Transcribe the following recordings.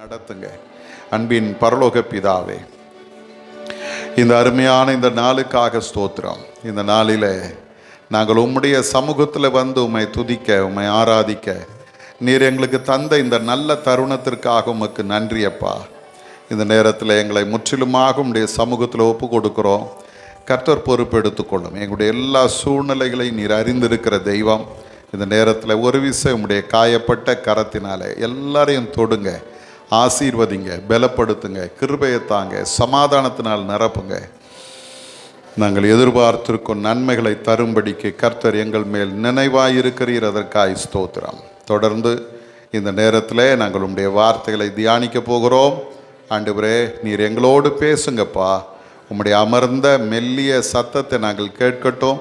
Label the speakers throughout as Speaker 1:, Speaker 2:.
Speaker 1: நடத்துங்க. அன்பின் பரலோக பிதாவே, இந்த அருமையான இந்த நாளுக்காக ஸ்தோத்திரம். இந்த நாளில் நாங்கள் உம்முடைய சமூகத்தில் வந்து உம்மை துதிக்க, உம்மை ஆராதிக்க நீர் எங்களுக்கு தந்த இந்த நல்ல தருணத்திற்காக உமக்கு நன்றி அப்பா. இந்த நேரத்தில் எங்களை முற்றிலுமாக உம்முடைய சமூகத்தில் ஒப்பு கொடுக்குறோம். கர்த்தர் பொறுப்பு எடுத்துக்கொள்ளும். எங்களுடைய எல்லா சூழ்நிலைகளையும் நீர் அறிந்திருக்கிற தெய்வம். இந்த நேரத்தில் ஒரு விஷயம் உம்முடைய காயப்பட்ட கரத்தினால எல்லாரையும் தொடுங்க, ஆசீர்வதிங்க, பலப்படுத்துங்க, கிருபையை தாங்க, சமாதானத்தினால் நிரப்புங்க. நாங்கள் எதிர்பார்த்திருக்கும் நன்மைகளை தரும்படிக்கு கர்த்தர் எங்கள் மேல் நினைவாயிருக்கிறீர். அதற்காய் ஸ்தோத்திரம். தொடர்ந்து இந்த நேரத்தில் நாங்கள் உம்முடைய வார்த்தைகளை தியானிக்க போகிறோம். ஆண்டவரே, நீர் எங்களோடு பேசுங்கப்பா. உம்முடைய அமர்ந்த மெல்லிய சத்தத்தை நாங்கள் கேட்கட்டும்.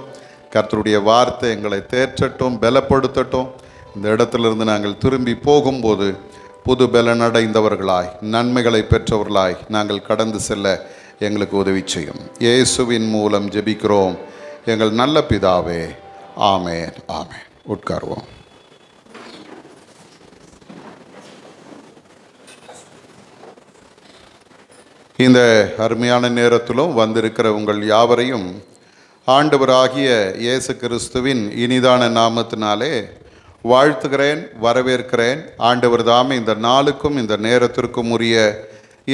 Speaker 1: கர்த்தருடைய வார்த்தை எங்களை தேற்றட்டும், பலப்படுத்தட்டும். இந்த இடத்திலிருந்து நாங்கள் திரும்பி போகும்போது புது பலனடைந்தவர்களாய், நன்மைகளை பெற்றவர்களாய் நாங்கள் கடந்து செல்ல எங்களுக்கு உதவி செய்யும். இயேசுவின் மூலம் ஜெபிக்கிறோம் எங்கள் நல்ல பிதாவே, ஆமேன். ஆமேன். உட்காருவோம். இந்த அருமையான நேரத்திலும் வந்திருக்கிற உங்கள் யாவரையும் ஆண்டவராகிய இயேசு கிறிஸ்துவின் இனிதான நாமத்தினாலே வாழ்த்துகிறேன், வரவேற்கிறேன். ஆண்டவர் தாமே இந்த நாளுக்கும் இந்த நேரத்திற்கும் உரிய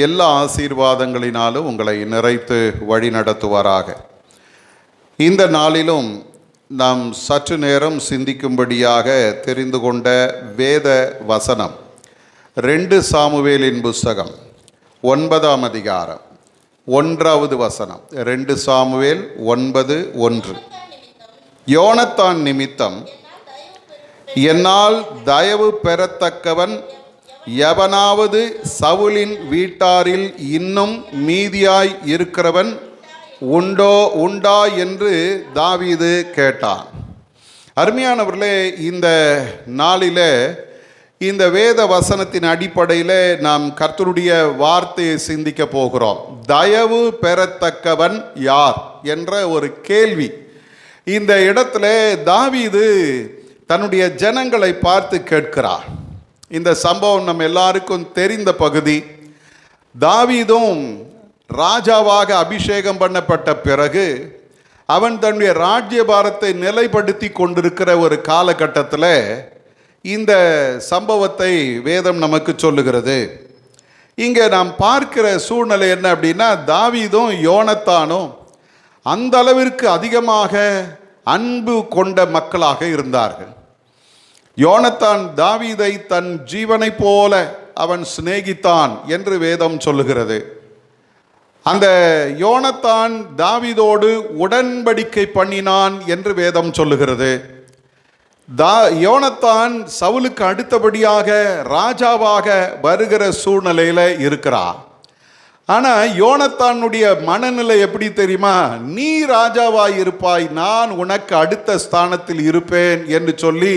Speaker 1: எல்லா ஆசீர்வாதங்களினாலும் உங்களை நிறைத்து வழி நடத்துவாராக. இந்த நாளிலும் நாம் சற்று நேரம் சிந்திக்கும்படியாக தெரிந்து கொண்ட வேத வசனம் 2 சாமுவேலின் புஸ்தகம் 9ஆம் அதிகாரம் 1வது வசனம். 2 சாமுவேல் 9:1. யோனத்தான் நிமித்தம் என்னால் தயவு பெறத்தக்கவன் எவனாவது சவுலின் வீட்டாரில் இன்னும் மீதியாய் இருக்கிறவன் உண்டா என்று தாவீது கேட்டான். அருமையானவர்களே, இந்த நாளிலே இந்த வேத வசனத்தின் அடிப்படையில் நாம் கர்த்தருடைய வார்த்தையை சிந்திக்க போகிறோம். தயவு பெறத்தக்கவன் யார் என்ற ஒரு கேள்வி. இந்த இடத்துல தாவீது தன்னுடைய ஜனங்களை பார்த்து கேட்கிறார். இந்த சம்பவம் நம்ம எல்லாருக்கும் தெரிந்த பகுதி. தாவீதும் ராஜாவாக அபிஷேகம் பண்ணப்பட்ட பிறகு அவன் தன்னுடைய ராஜ்யபாரத்தை நிலைப்படுத்தி கொண்டிருக்கிற ஒரு காலகட்டத்தில் இந்த சம்பவத்தை வேதம் நமக்கு சொல்லுகிறது. இங்கே நாம் பார்க்கிற சூழ்நிலை என்ன அப்படின்னா, தாவீதும் யோனத்தானும் அந்த அளவிற்கு அதிகமாக அன்பு கொண்ட மக்களாக இருந்தார்கள். யோனத்தான் தாவீதை தன் ஜீவனை போல அவன் சிநேகித்தான் என்று வேதம் சொல்லுகிறது. அந்த யோனத்தான் தாவீதோடு உடன்படிக்கை பண்ணினான் என்று வேதம் சொல்லுகிறது. யோனத்தான் சவுலுக்கு அடுத்தபடியாக ராஜாவாக வருகிற சூழ்நிலையில் இருக்கிறார். ஆனால் யோனத்தானுடைய மனநிலை எப்படி தெரியுமா? நீ ராஜாவாய் இருப்பாய், நான் உனக்கு அடுத்த ஸ்தானத்தில் இருப்பேன் என்று சொல்லி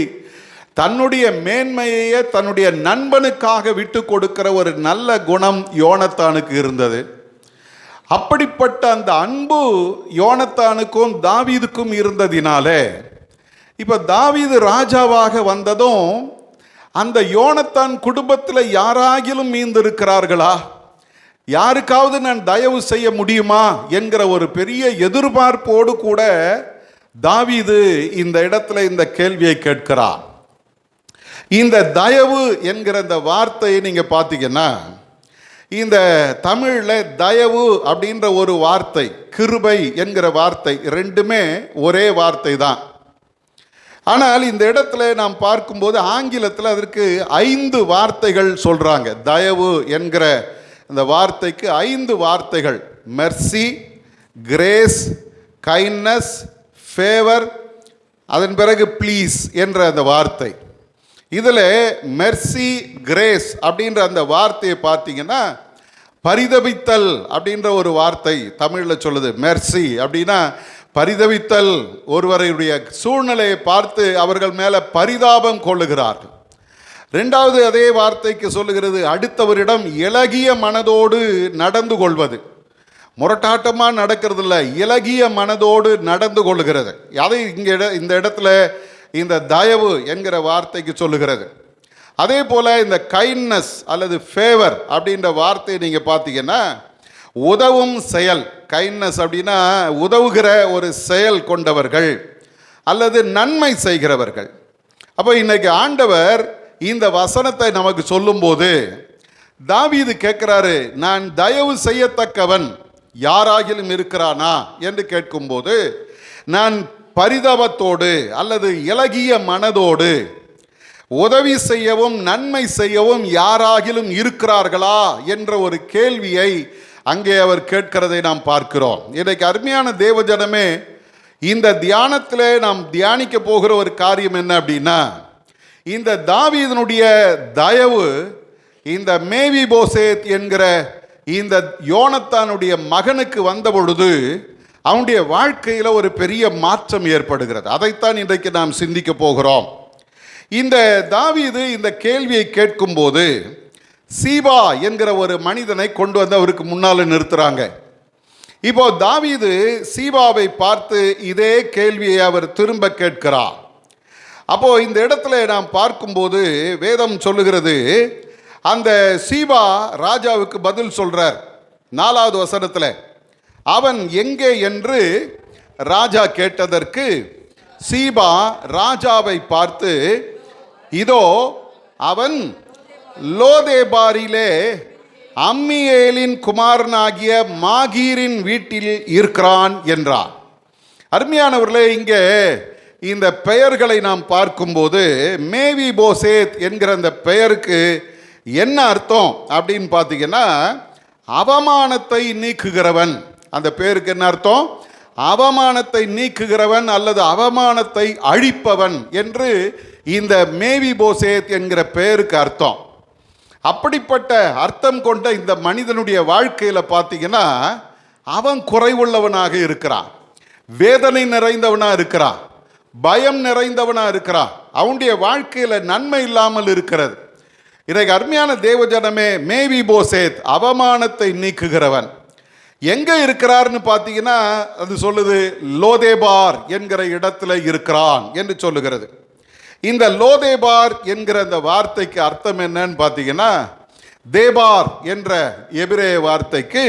Speaker 1: தன்னுடைய மேன்மையையே தன்னுடைய நண்பனுக்காக விட்டு கொடுக்கிற ஒரு நல்ல குணம் யோனத்தானுக்கு இருந்தது. அப்படிப்பட்ட அந்த அன்பு யோனத்தானுக்கும் தாவீதுக்கும் இருந்ததினாலே இப்போ தாவீது ராஜாவாக வந்ததும் அந்த யோனத்தான் குடும்பத்தில் யாராகிலும் மீந்திருக்கிறார்களா, யாருக்காவது நான் தயவு செய்ய முடியுமா என்கிற ஒரு பெரிய எதிர்பார்ப்போடு கூட தாவீது இந்த இடத்துல இந்த கேள்வியை கேட்கிறார். இந்த தயவு என்கிற இந்த வார்த்தையை நீங்கள் பார்த்தீங்கன்னா, இந்த தமிழில் தயவு அப்படின்ற ஒரு வார்த்தை, கிருபை என்கிற வார்த்தை, ரெண்டுமே ஒரே வார்த்தை தான். ஆனால் இந்த இடத்துல நாம் பார்க்கும்போது ஆங்கிலத்தில் அதற்கு 5 வார்த்தைகள் சொல்கிறாங்க. தயவு என்கிற இந்த வார்த்தைக்கு 5 வார்த்தைகள்: மெர்சி, கிரேஸ், கைண்ட்னஸ், ஃபேவர், அதன் பிறகு ப்ளீஸ் என்ற அந்த வார்த்தை. இதில் மெர்சி, கிரேஸ் அப்படின்ற அந்த வார்த்தையை பார்த்தீங்கன்னா, பரிதபித்தல் அப்படின்ற ஒரு வார்த்தை தமிழில் சொல்லுது. மெர்சி அப்படின்னா பரிதவித்தல், ஒருவருடைய சூழ்நிலையை பார்த்து அவர்கள் மேலே பரிதாபம் கொள்ளுகிறார்கள். 2வது அதே வார்த்தைக்கு சொல்லுகிறது, அடுத்தவரிடம் இளகிய மனதோடு நடந்து கொள்வது. முரட்டாட்டமாக நடக்கிறது இல்லை, இளகிய மனதோடு நடந்து கொள்ளுகிறது. அதை இந்த இடத்துல இந்த தயவு என்கிற வார்த்தைக்கு சொல்லுகிறது. அதே போல் இந்த கைண்ட்னஸ் அல்லது ஃபேவர் அப்படின்ற வார்த்தையை நீங்கள் பார்த்தீங்கன்னா உதவும் செயல். கைண்ட்னஸ் அப்படின்னா உதவுகிற ஒரு செயல் கொண்டவர்கள் அல்லது நன்மை செய்கிறவர்கள். அப்போ இன்னைக்கு ஆண்டவர் இந்த வசனத்தை நமக்கு சொல்லும்போது தாவீது கேட்கிறாரு, நான் தயவு செய்யத்தக்கவன் யாராகிலும் இருக்கிறானா என்று கேட்கும்போது, நான் பரிதாபத்தோடு அல்லது இலகிய மனதோடு உதவி செய்யவும் நன்மை செய்யவும் யாராகிலும் இருக்கிறார்களா என்ற ஒரு கேள்வியை அங்கே அவர் கேட்கிறதை நாம் பார்க்கிறோம். இன்றைக்கு அருமையான தேவஜனமே, இந்த தியானத்திலே நாம் தியானிக்க போகிற ஒரு காரியம் என்ன அப்படின்னா, இந்த தாவீதினுடைய தயவு இந்த மேவிபோசேத் என்கிற இந்த யோனத்தானுடைய மகனுக்கு வந்த பொழுது அவனுடைய வாழ்க்கையில் ஒரு பெரிய மாற்றம் ஏற்படுகிறது. அதைத்தான் இன்றைக்கு நாம் சிந்திக்க போகிறோம். இந்த தாவீது இந்த கேள்வியை கேட்கும்போது சீபா என்கிற ஒரு மனிதனை கொண்டு வந்து அவருக்கு முன்னால் நிறுத்துறாங்க. இப்போ தாவீது சீபாவை பார்த்து இதே கேள்வியை அவர் திரும்ப கேட்கிறார். அப்போ இந்த இடத்துல நாம் பார்க்கும்போது வேதம் சொல்லுகிறது, அந்த சீபா ராஜாவுக்கு பதில் சொல்றார். 4வது வசனத்தில், அவன் எங்கே என்று ராஜா கேட்டதற்கு சீபா ராஜாவை பார்த்து, இதோ அவன் லோதேபாரிலே அம்மியேலின் குமாரனாகிய மாகீரின் வீட்டில் இருக்கிறான் என்றார். அருமையானவர்களே, இங்கே இந்த பெயர்களை நாம் பார்க்கும்போது மேவிபோசேத் என்கிற அந்த பெயருக்கு என்ன அர்த்தம் அப்படின்னு பார்த்தீங்கன்னா, அவமானத்தை நீக்குகிறவன். அந்த பேருக்கு என்ன அர்த்தம்? அவமானத்தை நீக்குகிறவன் அல்லது அவமானத்தை அழிப்பவன் என்று இந்த மேவிபோசேத் என்கிற பெயருக்கு அர்த்தம். அப்படிப்பட்ட அர்த்தம் கொண்ட இந்த மனிதனுடைய வாழ்க்கையில் பார்த்தீங்கன்னா, அவன் குறைவுள்ளவனாக இருக்கிறான், வேதனை நிறைந்தவனாக இருக்கிறான், பயம் நிறைந்தவனாக இருக்கிறான். அவனுடைய வாழ்க்கையில் நன்மை இல்லாமல் இருக்கிறது. இன்றைக்கு அருமையான தேவஜனமே, மேவிபோசேத் அவமானத்தை நீக்குகிறவன் எங்கே இருக்கிறார்னு பார்த்தீங்கன்னா, அது சொல்லுது லோதேபார் என்கிற இடத்துல இருக்கிறான் என்று சொல்லுகிறது. இந்த லோதேபார் என்கிற அந்த வார்த்தைக்கு அர்த்தம் என்னன்னு பார்த்தீங்கன்னா, தேபார் என்ற எபிரேய வார்த்தைக்கு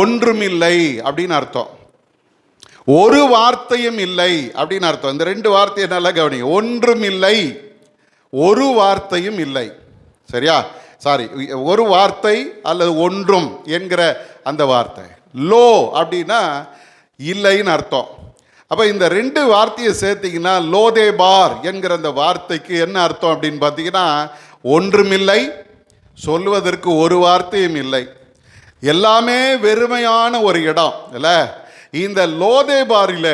Speaker 1: ஒன்றுமில்லை அப்படின்னு அர்த்தம், ஒரு வார்த்தையும் இல்லை அப்படின்னு அர்த்தம். இந்த 2 வார்த்தையை நல்லா கவனிங்க. ஒன்றுமில்லை, ஒரு வார்த்தையும் இல்லை. சரியா? ஒரு வார்த்தை அல்லது ஒன்றும் என்கிற அந்த வார்த்தை. லோ அப்படின்னா இல்லைன்னு அர்த்தம். அப்போ இந்த 2 வார்த்தையை சேர்த்திங்கன்னா லோதேபார் என்கிற அந்த வார்த்தைக்கு என்ன அர்த்தம் அப்படின்னு பார்த்தீங்கன்னா, ஒன்றுமில்லை, சொல்லுவதற்கு ஒரு வார்த்தையும் இல்லை, எல்லாமே வெறுமையான ஒரு இடம் இல்லை. இந்த லோதேபாரில்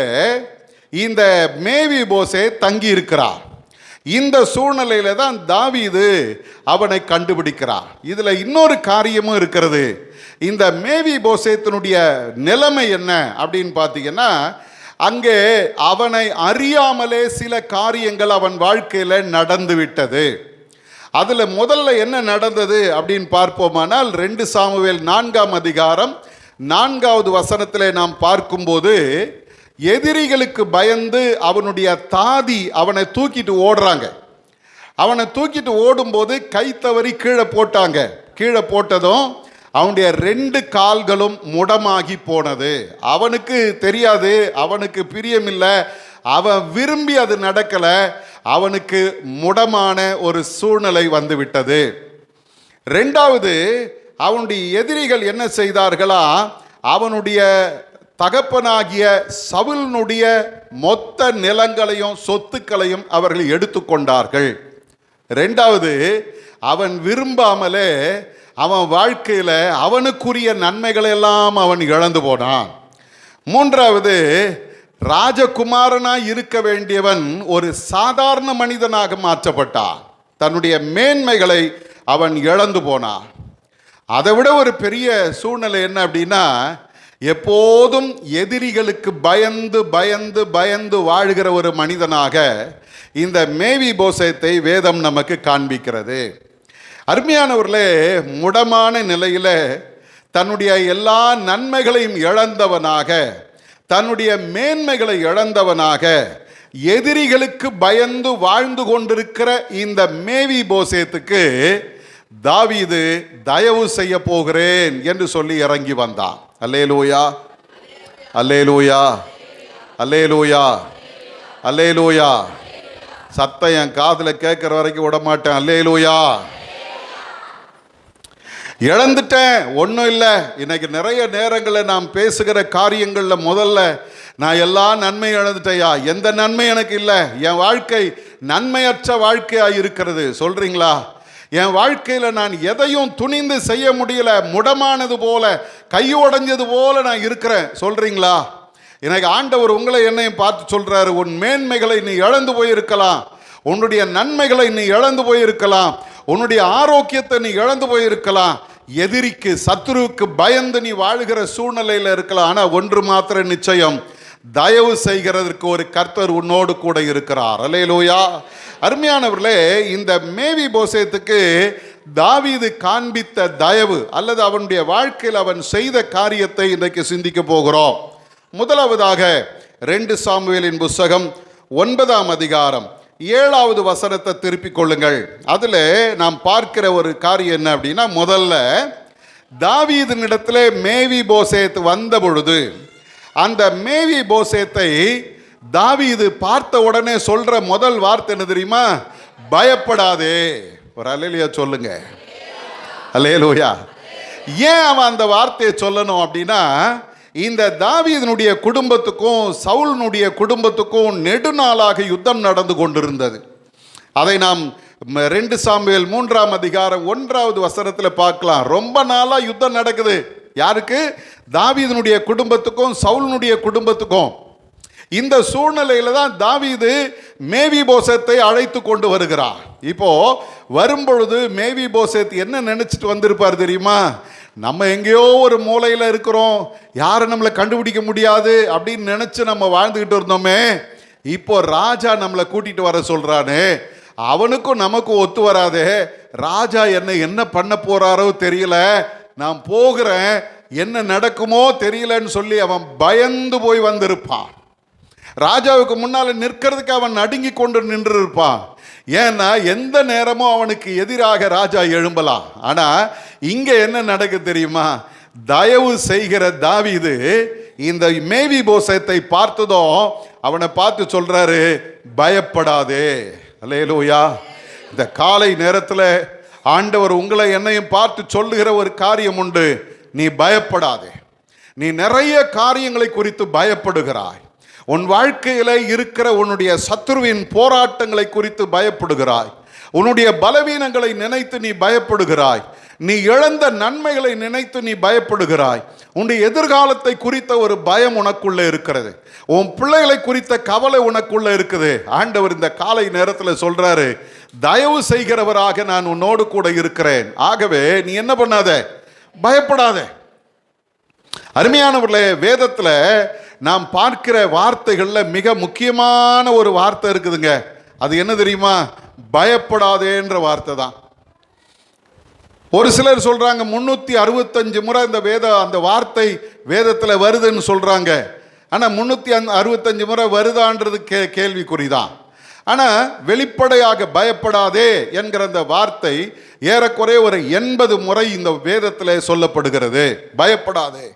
Speaker 1: இந்த மேவிபோசேத் தங்கி இருக்கிறார். இந்த சூழ்நிலையில தான் தாவீது அவனை கண்டுபிடிக்கிறார். இதுல இன்னொரு காரியமும் இருக்கிறது. இந்த மேவிபோசேத்தினுடைய நிலைமை என்ன அப்படின்னு பார்த்தீங்கன்னா, அங்கே அவனை அறியாமலே சில காரியங்கள் அவன் வாழ்க்கையில் நடந்து விட்டது. அதில் முதல்ல என்ன நடந்தது அப்படின்னு பார்ப்போமானால், 2 சாமுவேல் 4ஆம் அதிகாரம் 4வது வசனத்தில் நாம் பார்க்கும்போது, எதிரிகளுக்கு பயந்து அவனுடைய தாதி அவனை தூக்கிட்டு ஓடுறாங்க. அவனை தூக்கிட்டு ஓடும்போது கை தவறி கீழே போட்டாங்க. கீழே போட்டதும் அவனுடைய 2 கால்களும் முடமாகி போனது. அவனுக்கு தெரியாது, அவனுக்கு பிரியமில்லை, அவன் விரும்பி அது நடக்கலை, அவனுக்கு முடமான ஒரு சூழ்நிலை வந்து விட்டது. 2வது, அவனுடைய எதிரிகள் என்ன செய்தார்களா, அவனுடைய தகப்பனாகிய சவுலினுடைய மொத்த நிலங்களையும் சொத்துக்களையும் அவர்கள் எடுத்துக்கொண்டார்கள். 2வது, அவன் விரும்பாமலே அவன் வாழ்க்கையில் அவனுக்குரிய நன்மைகளை எல்லாம் அவன் இழந்து போனான். 3வது, ராஜகுமாரனாய் இருக்க வேண்டியவன் ஒரு சாதாரண மனிதனாக மாற்றப்பட்டான். தன்னுடைய மேன்மைகளை அவன் இழந்து போனான். அதை விட ஒரு பெரிய சூழ்நிலை என்ன அப்படின்னா, எப்போதும் எதிரிகளுக்கு பயந்து பயந்து பயந்து வாழ்கிற ஒரு மனிதனாக இந்த மேவிபோசேத்தை வேதம் நமக்கு காண்பிக்கிறது. அருமையானவர்களே, முடமான நிலையில் தன்னுடைய எல்லா நன்மைகளையும் இழந்தவனாக, தன்னுடைய மேன்மைகளை இழந்தவனாக, எதிரிகளுக்கு பயந்து வாழ்ந்து கொண்டிருக்கிற இந்த மேவி போசேத்துக்கு தாவீது தயவு செய்ய போகிறேன் என்று சொல்லி இறங்கி வந்தான். அல்லேலூயா, அல்லேலூயா, அல்லேலூயா, அல்லேலூயா. சத்தம் என் காதில் கேட்குற வரைக்கும் விட மாட்டேன். அல்லேலூயா. இழந்துட்டேன், ஒன்றும் இல்லை. இன்னைக்கு நிறைய நேரங்களில் நாம் பேசுகிற காரியங்களில் முதல்ல நான் எல்லா நன்மையும் இழந்துட்டேயா, எந்த நன்மை எனக்கு இல்லை, என் வாழ்க்கை நன்மையற்ற வாழ்க்கையாக இருக்கிறது சொல்கிறீங்களா? என் வாழ்க்கையில் நான் எதையும் துணிந்து செய்ய முடியல, முடமானது போல, கையோடைஞ்சது போல நான் இருக்கிறேன் சொல்கிறீங்களா? எனக்கு ஆண்டவர் உங்களை என்னையும் பார்த்து சொல்கிறாரு, உன் மேன்மைகளை நீ இழந்து போயிருக்கலாம், உன்னுடைய நன்மைகளை நீ இழந்து போயிருக்கலாம், உன்னுடைய ஆரோக்கியத்தை நீ இழந்து போயிருக்கலாம், எதிரிக்கு சத்துருவுக்கு பயந்து நீ வாழ்கிற சூழ்நிலையில் இருக்கலாம். ஆனால் ஒன்று மாத்திரம் நிச்சயம், தயவு செய்கிறதற்கு ஒரு கர்த்தர் உன்னோடு கூட இருக்கிறார். அல்லேலூயா. அருமையானவர்களே, இந்த மேவி போசேத்துக்கு தாவீது காண்பித்த தயவு அல்லது அவனுடைய வாழ்க்கையில் அவன் செய்த காரியத்தை இன்றைக்கு சிந்திக்க போகிறோம். முதலாவதாக 2 சாமுவேலின் புஸ்தகம் 9ஆம் அதிகாரம் 7வது வசனத்தை திருப்பிக் கொள்ளுங்கள். அதில் நாம் பார்க்கிற ஒரு காரியம் என்ன அப்படின்னா, முதல்ல தாவீதினிடத்திலே மேவி போசேத் வந்த பொழுது அந்த மேவி போசேத்தை தாவீது பார்த்த உடனே சொல்ற முதல் வார்த்தை என்ன தெரியுமா? பயப்படாதே. ஒரு அல்லேலூயா சொல்லுங்க. அல்லேலூயா. ஏன் அவன் அந்த வார்த்தையை சொல்லணும் அப்படின்னா, இந்த தாவீதினுடைய குடும்பத்துக்கும் சவுலினுடைய குடும்பத்துக்கும் நெடுநாளாக யுத்தம் நடந்து கொண்டிருந்தது. அதை நாம் 2 சாமுவேல் 3ஆம் அதிகாரம் 1வது வசனத்தில் பார்க்கலாம். ரொம்ப நாளாக யுத்தம் நடக்குது. யாருக்கு? தாவீதினுடைய குடும்பத்துக்கும் சவுலினுடைய குடும்பத்துக்கும். இந்த சூழ்நிலையில தான் தாவீது மேவி போசேத்தை அழைத்து கொண்டு வருகிறார். இப்போ வரும்பொழுது மேவி போசேத் என்ன நினைச்சிட்டு வந்திருப்பார் தெரியுமா? நம்ம எங்கேயோ ஒரு மூலையில் இருக்கிறோம், யாரும் நம்மளை கண்டுபிடிக்க முடியாது அப்படின்னு நினச்சி நம்ம வாழ்ந்துக்கிட்டு இருந்தோமே, இப்போ ராஜா நம்மளை கூட்டிகிட்டு வர சொல்கிறானே, அவனுக்கும் நமக்கும் ஒத்து வராதே, ராஜா என்ன பண்ண போகிறாரோ தெரியல, நான் போகிறேன், என்ன நடக்குமோ தெரியலன்னு சொல்லி அவன் பயந்து போய் வந்திருப்பான். ராஜாவுக்கு முன்னால் நிற்கிறதுக்கு அவன் நடுங்கி கொண்டு நின்று இருப்பான். ஏன்னா எந்த நேரமும் அவனுக்கு எதிராக ராஜா எழும்பலாம். ஆனால் இங்கே என்ன நடக்கு தெரியுமா? தயவு செய்கிற தாவீது இந்த மேவி போசேத்தை பார்த்ததும் அவனை பார்த்து சொல்றாரு, பயப்படாதே. அல்லேலூயா. இந்த காலை நேரத்தில் ஆண்டவர் உங்களை என்னையும் பார்த்து சொல்லுகிற ஒரு காரியம் உண்டு. நீ பயப்படாதே. நீ நிறைய காரியங்களை குறித்து பயப்படுகிறாய். உன் வாழ்க்கையில் இருக்கிற உன்னுடைய சத்துருவின் போராட்டங்களை குறித்து பயப்படுகிறாய். உன்னுடைய பலவீனங்களை நினைத்து நீ பயப்படுகிறாய். நீ இழந்த நன்மைகளை நினைத்து நீ பயப்படுகிறாய். உன்னுடைய எதிர்காலத்தை குறித்த ஒரு பயம் உனக்குள்ள இருக்கிறது. உன் பிள்ளைகளை குறித்த கவலை உனக்குள்ள இருக்குது. ஆண்டவர் இந்த காலை நேரத்தில் சொல்றாரு, தயவு செய்கிறவராக நான் உன்னோடு கூட இருக்கிறேன். ஆகவே நீ என்ன பண்ணாத, பயப்படாத. அருமையானவர்களே, வேதத்தில் நாம் பார்க்கிற வார்த்தைகளில் மிக முக்கியமான ஒரு வார்த்தை இருக்குதுங்க. அது என்ன தெரியுமா? பயப்படாதேன்ற வார்த்தை தான். ஒரு சிலர் சொல்றாங்க 365 முறை அந்த வார்த்தை வேதத்தில் வருதுன்னு சொல்றாங்க. ஆனால் 365 முறை வருதான்றது கேள்விக்குறிதான். ஆனால் வெளிப்படையாக பயப்படாதே என்கிற அந்த வார்த்தை ஏறக்குறைய ஒரு 80 முறை இந்த வேதத்தில் சொல்லப்படுகிறது. பயப்படாதே.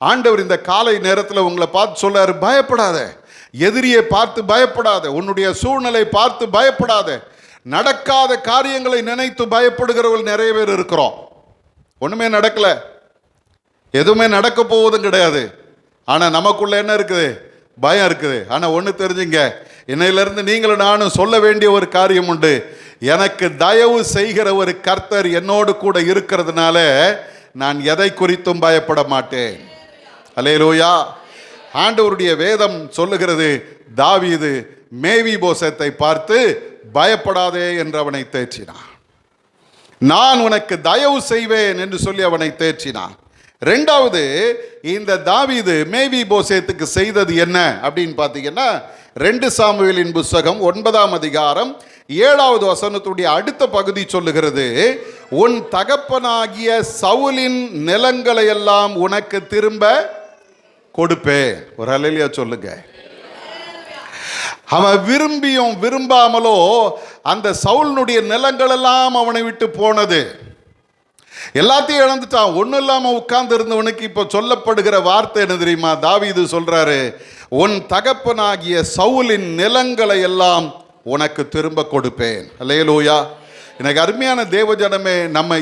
Speaker 1: ஆண்டவர் இந்த காலை நேரத்தில் உங்களை பார்த்து சொல்றாரு, பயப்படாத. எதிரியை பார்த்து பயப்படாத. உன்னுடைய சூழ்நிலை பார்த்து பயப்படாத. நடக்காத காரியங்களை நினைத்து பயப்படுகிறவர்கள் நிறைய பேர் இருக்கிறோம். ஒண்ணுமே நடக்கல, எதுவுமே நடக்க போவதும் கிடையாது. ஆனா நமக்குள்ள என்ன இருக்குது? பயம் இருக்குது. ஆனா ஒண்ணு தெரிஞ்சுங்க, இன்னையிலிருந்து நீங்களும் நானும் சொல்ல வேண்டிய ஒரு காரியம் உண்டு. எனக்கு தயவு செய்கிற ஒரு கர்த்தர் என்னோடு கூட இருக்கிறதுனால நான் எதை குறித்தும் பயப்பட மாட்டேன். அல்லேலூயா. ஆண்டவருடைய வேதம் சொல்லுகிறது, தாவீது மேவி போசேத்தை பார்த்து பயப்படாதே என்று அவனை தேற்றினான். நான் உனக்கு தயவு செய்வேன் என்று சொல்லி அவனை தேற்றினான். ரெண்டாவது, இந்த தாவீது மேவி போசேத்துக்கு செய்தது என்ன அப்படின்னு பார்த்தீங்கன்னா, 2 சாமுவேலின் புஸ்தகம் 9ஆம் அதிகாரம் 7வது வசனத்துடைய அடுத்த பகுதி சொல்லுகிறது, உன் தகப்பனாகிய சவுலின் நிலங்களை எல்லாம் உனக்கு திரும்ப கொடுப்பேன். ஒரு அல்லேலூயா சொல்லுங்க. அவன் விரும்பியும் விரும்பாமலோ அந்த சவுலினுடைய நிலங்கள் எல்லாம் அவனை விட்டு போனது. எல்லாத்தையும் இழந்துட்டான். ஒன்றும் இல்லாமல் உட்கார்ந்து இருந்தவனுக்கு இப்போ சொல்லப்படுகிற வார்த்தை என்ன தெரியுமா? தாவீது சொல்றாரு, உன் தகப்பனாகிய சவுலின் நிலங்களை எல்லாம் உனக்கு திரும்ப கொடுப்பேன். அல்லேலூயா. எனக்கு அருமையான தேவஜனமே, நம்ம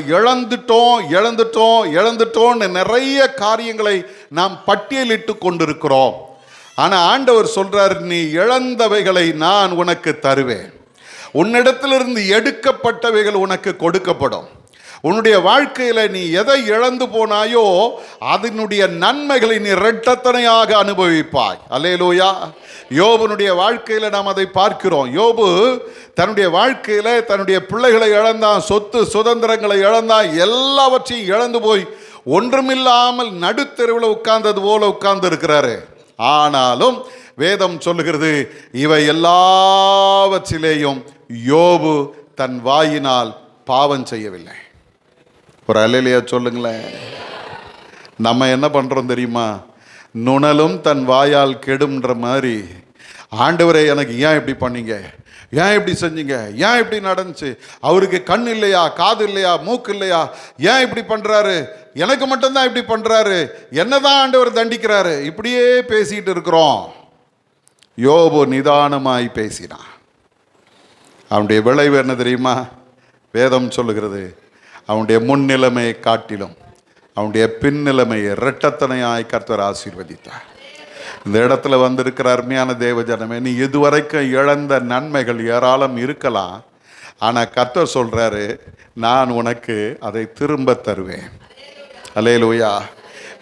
Speaker 1: இழந்துட்டோம்னு நிறைய காரியங்களை நாம் பட்டியலிட்டு கொண்டிருக்கிறோம். ஆனால் ஆண்டவர் சொல்றார், நீ இழந்தவைகளை நான் உனக்கு தருவேன். உன்னிடத்திலிருந்து எடுக்கப்பட்டவைகள் உனக்கு கொடுக்கப்படும். உன்னுடைய வாழ்க்கையில் நீ எதை இழந்து போனாயோ அதனுடைய நன்மைகளை நீ இரட்டத்தனையாக அனுபவிப்பாய். அல்லேலூயா. யோபுனுடைய வாழ்க்கையில் நாம் அதை பார்க்கிறோம். யோபு தன்னுடைய வாழ்க்கையில் தன்னுடைய பிள்ளைகளை இழந்தான், சொத்து சுதந்திரங்களை இழந்தான், எல்லாவற்றையும் இழந்து போய் ஒன்றுமில்லாமல் நடுத்தெருவில் உட்கார்ந்தது போல உட்கார்ந்து இருக்கிறாரு. ஆனாலும் வேதம் சொல்லுகிறது, இவை எல்லாவற்றிலேயும் யோபு தன் வாயினால் பாவம் செய்யவில்லை. ஒரு அல்லேலூயா சொல்லுங்களேன். நம்ம என்ன பண்ணுறோம் தெரியுமா? நுணலும் தன் வாயால் கெடும்ன்ற மாதிரி, ஆண்டவரே எனக்கு ஏன் இப்படி பண்ணீங்க, ஏன் இப்படி செஞ்சீங்க, ஏன் இப்படி நடந்துச்சு, அவருக்கு கண் இல்லையா, காது இல்லையா, மூக்கு இல்லையா, ஏன் இப்படி பண்ணுறாரு, எனக்கு மட்டும்தான் இப்படி பண்ணுறாரு, என்னதான் ஆண்டவர் தண்டிக்கிறாரு, இப்படியே பேசிகிட்டு இருக்கிறோம். யோபு நிதானமாய் பேசினான். அவனுடைய விளைவு என்ன தெரியுமா? வேதம் சொல்லுகிறது, அவனுடைய முன்னிலைமையை காட்டிலும் அவனுடைய பின்னிலைமையை இரட்டத்தனையாய் கர்த்தர் ஆசீர்வதித்தார். இந்த இடத்துல வந்திருக்கிற அருமையான தேவஜனமே, நீ இதுவரைக்கும் இழந்த நன்மைகள் ஏராளம் இருக்கலாம். ஆனால் கர்த்தர் சொல்கிறாரு, நான் உனக்கு அதை திரும்ப தருவேன். அல்லேலூயா.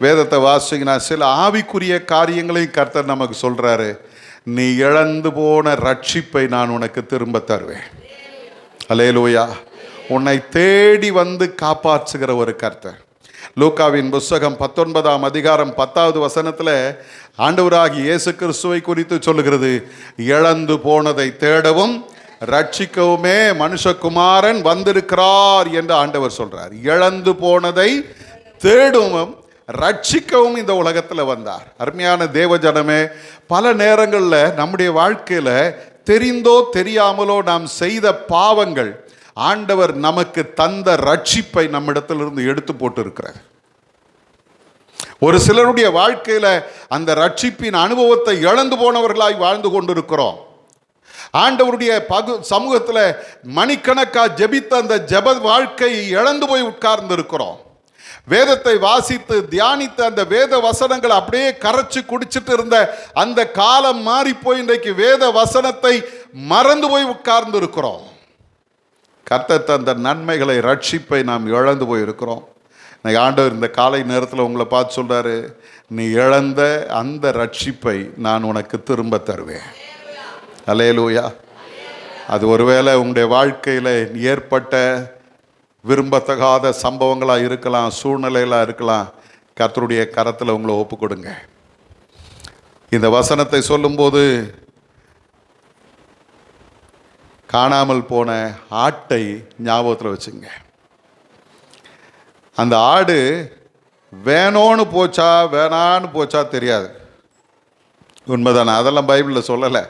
Speaker 1: வேதத்தை வாசிங்கன்னா சில ஆவிக்குரிய காரியங்களையும் கர்த்தர் நமக்கு சொல்கிறாரு, நீ இழந்து போன ரட்சிப்பை நான் உனக்கு திரும்ப தருவேன். அல்லேலூயா. உன்னை தேடி வந்து காப்பாற்றுகிற ஒரு கர்த்தர். லூக்காவின் புஸ்தகம் 19ஆம் அதிகாரம் 10வது வசனத்தில் ஆண்டவராகிய இயேசு கிறிஸ்துவை குறித்து சொல்லுகிறது, இழந்து போனதை தேடவும் ரட்சிக்கவுமே மனுஷகுமாரன் வந்திருக்கிறார் என்று ஆண்டவர் சொல்றார். இழந்து போனதை தேடவும் ரட்சிக்கவும் இந்த உலகத்தில் வந்தார். அருமையான தேவஜனமே, பல நேரங்களில் நம்முடைய வாழ்க்கையில் தெரிந்தோ தெரியாமலோ நாம் செய்த பாவங்கள் ஆண்டவர் நமக்கு தந்த ரட்சிப்பை நம்மிடத்திலிருந்து எடுத்து போட்டு இருக்கிறார். ஒரு சிலருடைய வாழ்க்கையில் அந்த ரட்சிப்பின் அனுபவத்தை இழந்து போனவர்களாய் வாழ்ந்து கொண்டிருக்கிறோம். ஆண்டவருடைய சமூகத்தில் மணிக்கணக்கா ஜெபித்த அந்த ஜெப வாழ்க்கையை இழந்து போய் உட்கார்ந்து இருக்கிறோம். வேதத்தை வாசித்து தியானித்து அந்த வேத வசனங்களை அப்படியே கரைச்சி குடிச்சிட்டு இருந்த அந்த காலம் மாறி போய் இன்றைக்கு வேத வசனத்தை மறந்து போய் உட்கார்ந்து இருக்கிறோம். கர்த்தர் தந்த நன்மைகளை ரட்சிப்பை நாம் இழந்து போயிருக்கிறோம். இன்னைக்கு ஆண்டவர் இந்த காலை நேரத்தில் உங்களை பார்த்து சொல்றாரு, நீ இழந்த அந்த ரட்சிப்பை நான் உனக்கு திரும்ப தருவேன். அல்லேலூயா. அது ஒருவேளை உங்களுடைய வாழ்க்கையில் ஏற்பட்ட விரும்பத்தகாத சம்பவங்களாக இருக்கலாம், சூழ்நிலைகளாக இருக்கலாம். கர்த்தருடைய கரத்தில் உங்களை ஒப்பு கொடுங்க. இந்த வசனத்தை சொல்லும்போது காணாமல் போன ஆட்டை ஞாபகத்தில் வச்சுங்க. அந்த ஆடு வேணோன்னு போச்சா வேணான்னு போச்சா தெரியாது, உண்மைதானே? அதெல்லாம் பைபிளில் சொல்லலை.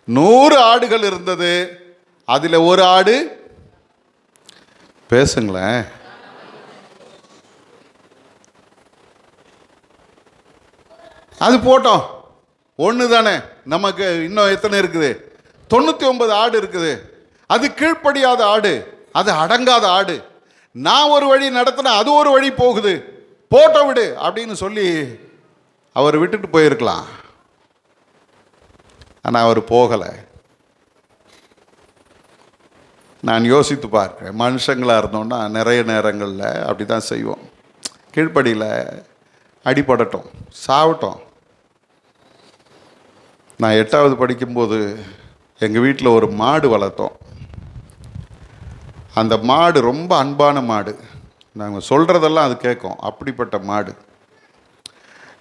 Speaker 1: 100 ஆடுகள் இருந்தது, அதில் ஒரு ஆடு, பேசுங்களேன், அது போட்டோம், ஒன்று தானே, நமக்கு இன்னும் எத்தனை இருக்குது? 99 ஆடு இருக்குது. அது கீழ்ப்படியாத ஆடு, அது அடங்காத ஆடு. நான் ஒரு வழி நடத்தின, அது ஒரு வழி போகுது, போட்டோ விடு அப்படின்னு சொல்லி அவர் விட்டுட்டு போயிருக்கலாம். ஆனால் அவர் போகலை. நான் யோசித்து பார்க்குறேன், மனுஷங்களாக இருந்தோம்னா நிறைய நேரங்களில் அப்படி தான் செய்வோம். கீழ்ப்படியில் அடிபடட்டும், சாவட்டும். நான் 8வது படிக்கும்போது எங்கள் வீட்டில் ஒரு மாடு வளர்த்தோம். அந்த மாடு ரொம்ப அன்பான மாடு, நாங்கள் சொல்கிறதெல்லாம் அது கேட்கும், அப்படிப்பட்ட மாடு.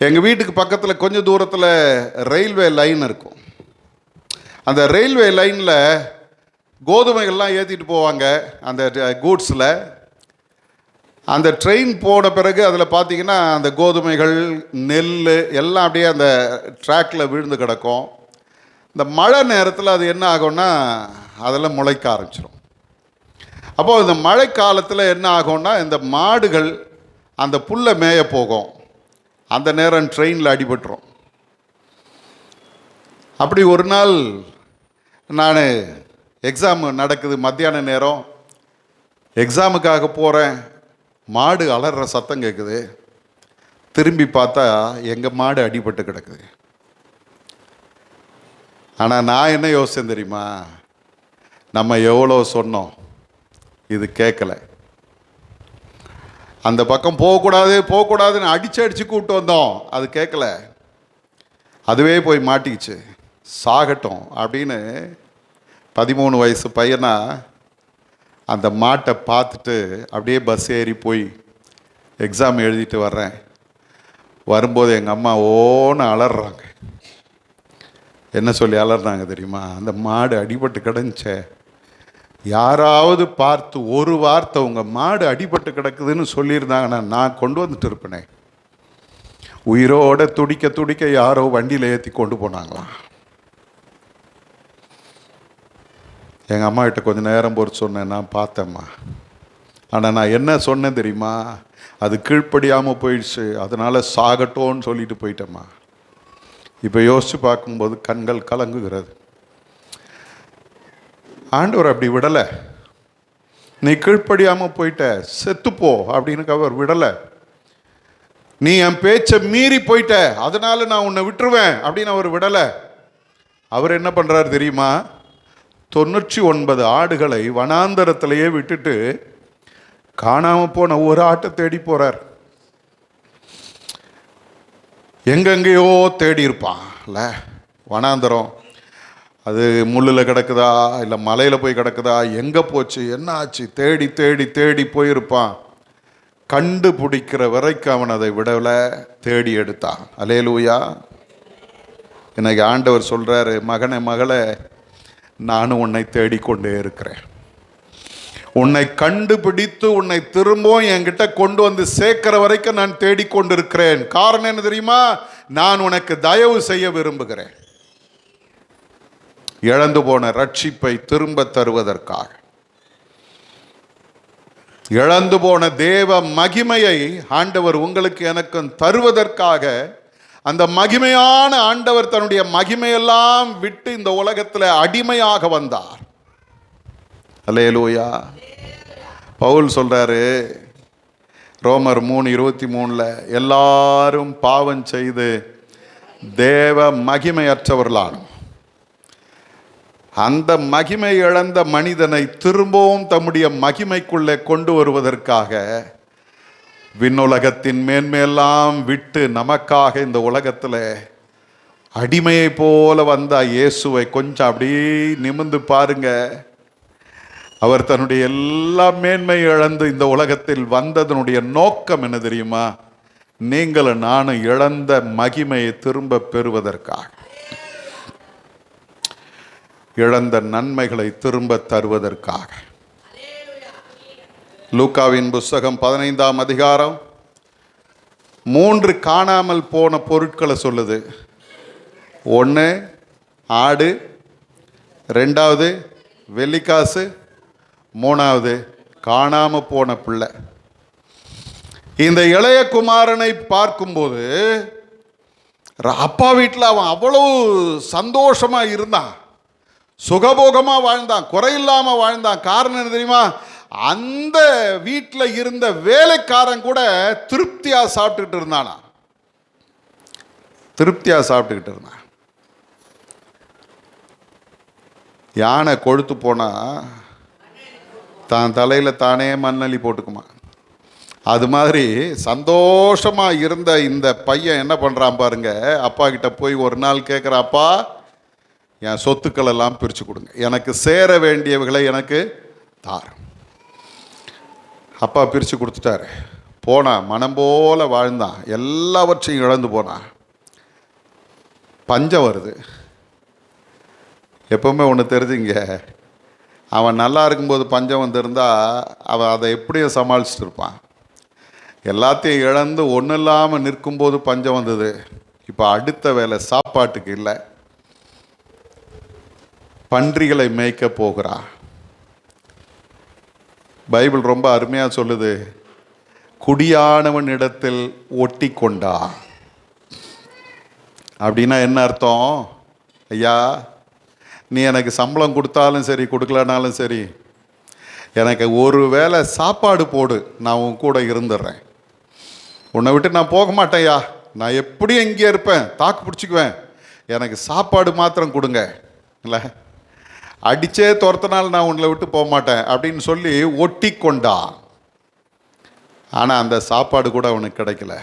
Speaker 1: எங்கள் வீட்டுக்கு பக்கத்தில் கொஞ்சம் தூரத்தில் ரயில்வே லைன் இருக்கும். அந்த ரயில்வே லைனில் கோதுமைகள்லாம் ஏற்றிட்டு போவாங்க அந்த கூட்ஸில். அந்த ட்ரெயின் போன பிறகு அதில் பார்த்திங்கன்னா அந்த கோதுமைகள், நெல் எல்லாம் அப்படியே அந்த ட்ராக்கில் விழுந்து கிடக்கும். இந்த மழை நேரத்தில் அது என்ன ஆகும்னா அதெல்லாம் முளைக்க ஆரம்பிச்சிடும். அப்போது இந்த மழை காலத்தில் என்ன ஆகும்னா இந்த மாடுகள் அந்த புல்லை மேய போகும். அந்த நேரம் ட்ரெயினில் அடிபட்டுரும். அப்படி ஒரு நாள் நான் எக்ஸாம் நடக்குது, மத்தியான நேரம் எக்ஸாமுக்காக போகிறேன். மாடு அலற சத்தம் கேட்குது. திரும்பி பார்த்தா எங்கள் மாடு அடிபட்டு கிடக்குது. ஆனால் நான் என்ன யோசிச்சேன் தெரியுமா? நம்ம எவ்வளோ சொன்னோம், இது கேட்கல. அந்த பக்கம் போகக்கூடாது போகக்கூடாதுன்னு அடித்து கூப்பிட்டு வந்தோம், அது கேட்கல. அதுவே போய் மாட்டிக்கிச்சு. சாகட்டும் அப்படின்னு 13 வயசு பையனா அந்த மாட்டை பார்த்துட்டு அப்படியே பஸ் ஏறி போய் எக்ஸாம் எழுதிட்டு வர்றேன். வரும்போது எங்கள் அம்மா ஓன்னு அலறாங்க. என்ன சொல்லி அலறாங்க தெரியுமா? அந்த மாடு அடிபட்டு கிடந்துச்சே, யாராவது பார்த்து ஒரு வார்த்தை உங்கள் மாடு அடிபட்டு கிடக்குதுன்னு சொல்லியிருந்தாங்கன்னா நான் கொண்டு வந்துட்டு இருப்பேனே. உயிரோட துடிக்க துடிக்க யாரோ வண்டியில் ஏற்றி கொண்டு போனாங்களாம். எங்கள் அம்மா கிட்ட கொஞ்சம் நேரம் பொறுத்து சொன்னேன், நான் பார்த்தேம்மா. ஆனால் நான் என்ன சொன்னேன் தெரியுமா? அது கீழ்ப்படியாமல் போயிடுச்சு, அதனால் சாகட்டோன்னு சொல்லிட்டு போயிட்டேம்மா. இப்போ யோசித்து பார்க்கும்போது கண்கள் கலங்குகிறது. ஆண்டவர் அப்படி விடலை. நீ கீழ்ப்படியாமல் போயிட்ட, செத்துப்போ அப்படின்னு அவர் விடலை. நீ என் பேச்சை மீறி போயிட்ட, அதனால நான் உன்னை விட்டுருவேன் அப்படின்னு அவர் விடலை. அவர் என்ன பண்ணுறாரு தெரியுமா? 99 ஆடுகளை வனாந்தரத்திலேயே விட்டுட்டு காணாமல் போன ஒரு ஆட்டை தேடி போகிறார். எங்கெங்கேயோ தேடி இருப்பான்ல வனாந்தரம். அது முள்ளில் கிடக்குதா இல்லை மலையில் போய் கிடக்குதா, எங்கே போச்சு என்ன ஆச்சு தேடி தேடி தேடி போயிருப்பான். கண்டுபிடிக்கிற வரைக்கும் அவன் அதை விடலை, தேடி எடுத்தான். அல்லேலூயா. இன்னைக்கு ஆண்டவர் சொல்கிறாரு, மகனே மகளே, நானும் உன்னை தேடிக்கொண்டே இருக்கிறேன். உன்னை கண்டுபிடித்து உன்னை திரும்பவும் என்கிட்ட கொண்டு வந்து சேர்க்கிற வரைக்கும் நான் தேடிக்கொண்டிருக்கிறேன். காரணம் என்ன தெரியுமா? நான் உனக்கு தயவு செய்ய விரும்புகிறேன். இழந்து போன ரட்சிப்பை திரும்ப தருவதற்காக, இழந்து போன தேவ மகிமையை ஆண்டவர் உங்களுக்கு எனக்கும் தருவதற்காக, அந்த மகிமையான ஆண்டவர் தன்னுடைய மகிமையெல்லாம் விட்டு இந்த உலகத்தில் அடிமையாக வந்தார். அல்லேலூயா. பவுல் சொல்றாரு ரோமர் 3:23, எல்லாரும் பாவம் செய்து தேவ மகிமையற்றவர்களானோம். அந்த மகிமை இழந்த மனிதனை திரும்பவும் தம்முடைய மகிமைக்குள்ளே கொண்டு வருவதற்காக விண்ணுலகத்தின் மேன்மையெல்லாம் விட்டு நமக்காக இந்த உலகத்தில் அடிமையை போல வந்த இயேசுவை கொஞ்சம் அப்படியே நிமிர்ந்து பாருங்க. அவர் தன்னுடைய எல்லா மேன்மை இழந்து இந்த உலகத்தில் வந்ததனுடைய நோக்கம் என்ன தெரியுமா? நீங்களும் நானும் இழந்த மகிமையை திரும்ப பெறுவதற்காக, இழந்த நன்மைகளை திரும்ப தருவதற்காக. லூக்காவின் புஸ்தகம் 15ஆம் அதிகாரம் 3 காணாமல் போன பொருட்களை சொல்லுது. 1 ஆடு, 2வது வெள்ளிக்காசு, 3வது காணாமல் போன பிள்ளை. இந்த இளைய குமாரனை பார்க்கும்போது அப்பா வீட்டில் அவன் அவ்வளவு சந்தோஷமா இருந்தான், சுகபோகமா வாழ்ந்தான், குறையில்லாம வாழ்ந்தான். காரணம் என்ன தெரியுமா? அந்த வீட்டில் இருந்த வேலைக்காரன் கூட திருப்தியா சாப்பிட்டுக்கிட்டு இருந்தானா, திருப்தியா சாப்பிட்டுக்கிட்டு இருந்தான். யானை கொழுத்து போனா தான் தலையில தானே மண்ணள்ளி போட்டுக்குமா. அது மாதிரி சந்தோஷமா இருந்த இந்த பையன் என்ன பண்றான் பாருங்க. அப்பா கிட்ட போய் ஒரு நாள் கேட்குறான், அப்பா என் சொத்துக்கள் எல்லாம் பிரித்து கொடுங்க, எனக்கு சேர வேண்டியவைகளை எனக்கு தார். அப்பா பிரித்து கொடுத்துட்டாரு. போனான், மனம் போல வாழ்ந்தான், எல்லாவற்றையும் இழந்து போனான். பஞ்சம் வருது. எப்பவுமே ஒன்று தெரிஞ்சுங்க, அவன் நல்லா இருக்கும்போது பஞ்சம் வந்திருந்தா அவன் அதை எப்படியும் சமாளிச்சுட்டு இருப்பான். எல்லாத்தையும் இழந்து ஒன்றும் இல்லாமல் நிற்கும்போது பஞ்சம் வந்தது. இப்போ அடுத்த வேலை சாப்பாட்டுக்கு இல்லை, பன்றிகளை மேய்க்க போகிறார். பைபிள் ரொம்ப அருமையா சொல்லுது, குடியானவன் இடத்தில் ஒட்டி கொண்டா. அப்படின்னா என்ன அர்த்தம்? ஐயா, நீ எனக்கு சம்பளம் கொடுத்தாலும் சரி கொடுக்கலனாலும் சரி, எனக்கு ஒரு வேளை சாப்பாடு போடு, நான் உன் கூட இருந்துடுறேன். உன்னை விட்டு நான் போக மாட்டேன்யா, நான் எப்படி எங்கே இருப்பேன், தாக்கு பிடிச்சிக்குவேன், எனக்கு சாப்பாடு மாத்திரம் கொடுங்க. இல்லை, அடித்தே துரத்தினாலும் நான் உன்னை விட்டு போக மாட்டேன் அப்படின்னு சொல்லி ஒட்டி கொண்டா. ஆனால் அந்த சாப்பாடு கூட அவனுக்கு கிடைக்கல.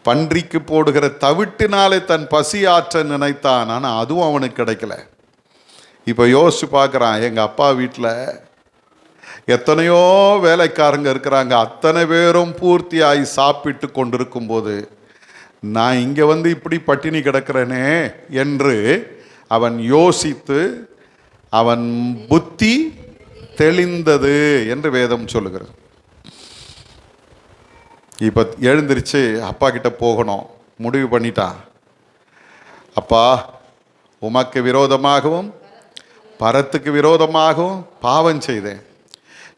Speaker 1: பன்றிக்கு போடுகிற தவிட்டினாலே தன் பசி ஆற்ற நினைத்தான், ஆனால் அதுவும் அவனுக்கு கிடைக்கல. இப்போ யோசிச்சு பார்க்குறான், எங்கள் அப்பா வீட்டில் எத்தனையோ வேலைக்காரங்க இருக்கிறாங்க, அத்தனை பேரும் பூர்த்தியாகி சாப்பிட்டு கொண்டிருக்கும் போது நான் இங்கே வந்து இப்படி பட்டினி கிடக்கிறேனே என்று அவன் யோசித்து அவன் புத்தி தெளிந்தது என்று வேதம் சொல்லுகிறது. இப்போ எழுந்திருச்சு அப்பா கிட்ட போகணும், முடிவு பண்ணிட்டான். அப்பா, உமக்கு விரோதமாகவும் பரத்துக்கு விரோதமாகவும் பாவம் செய்தேன்.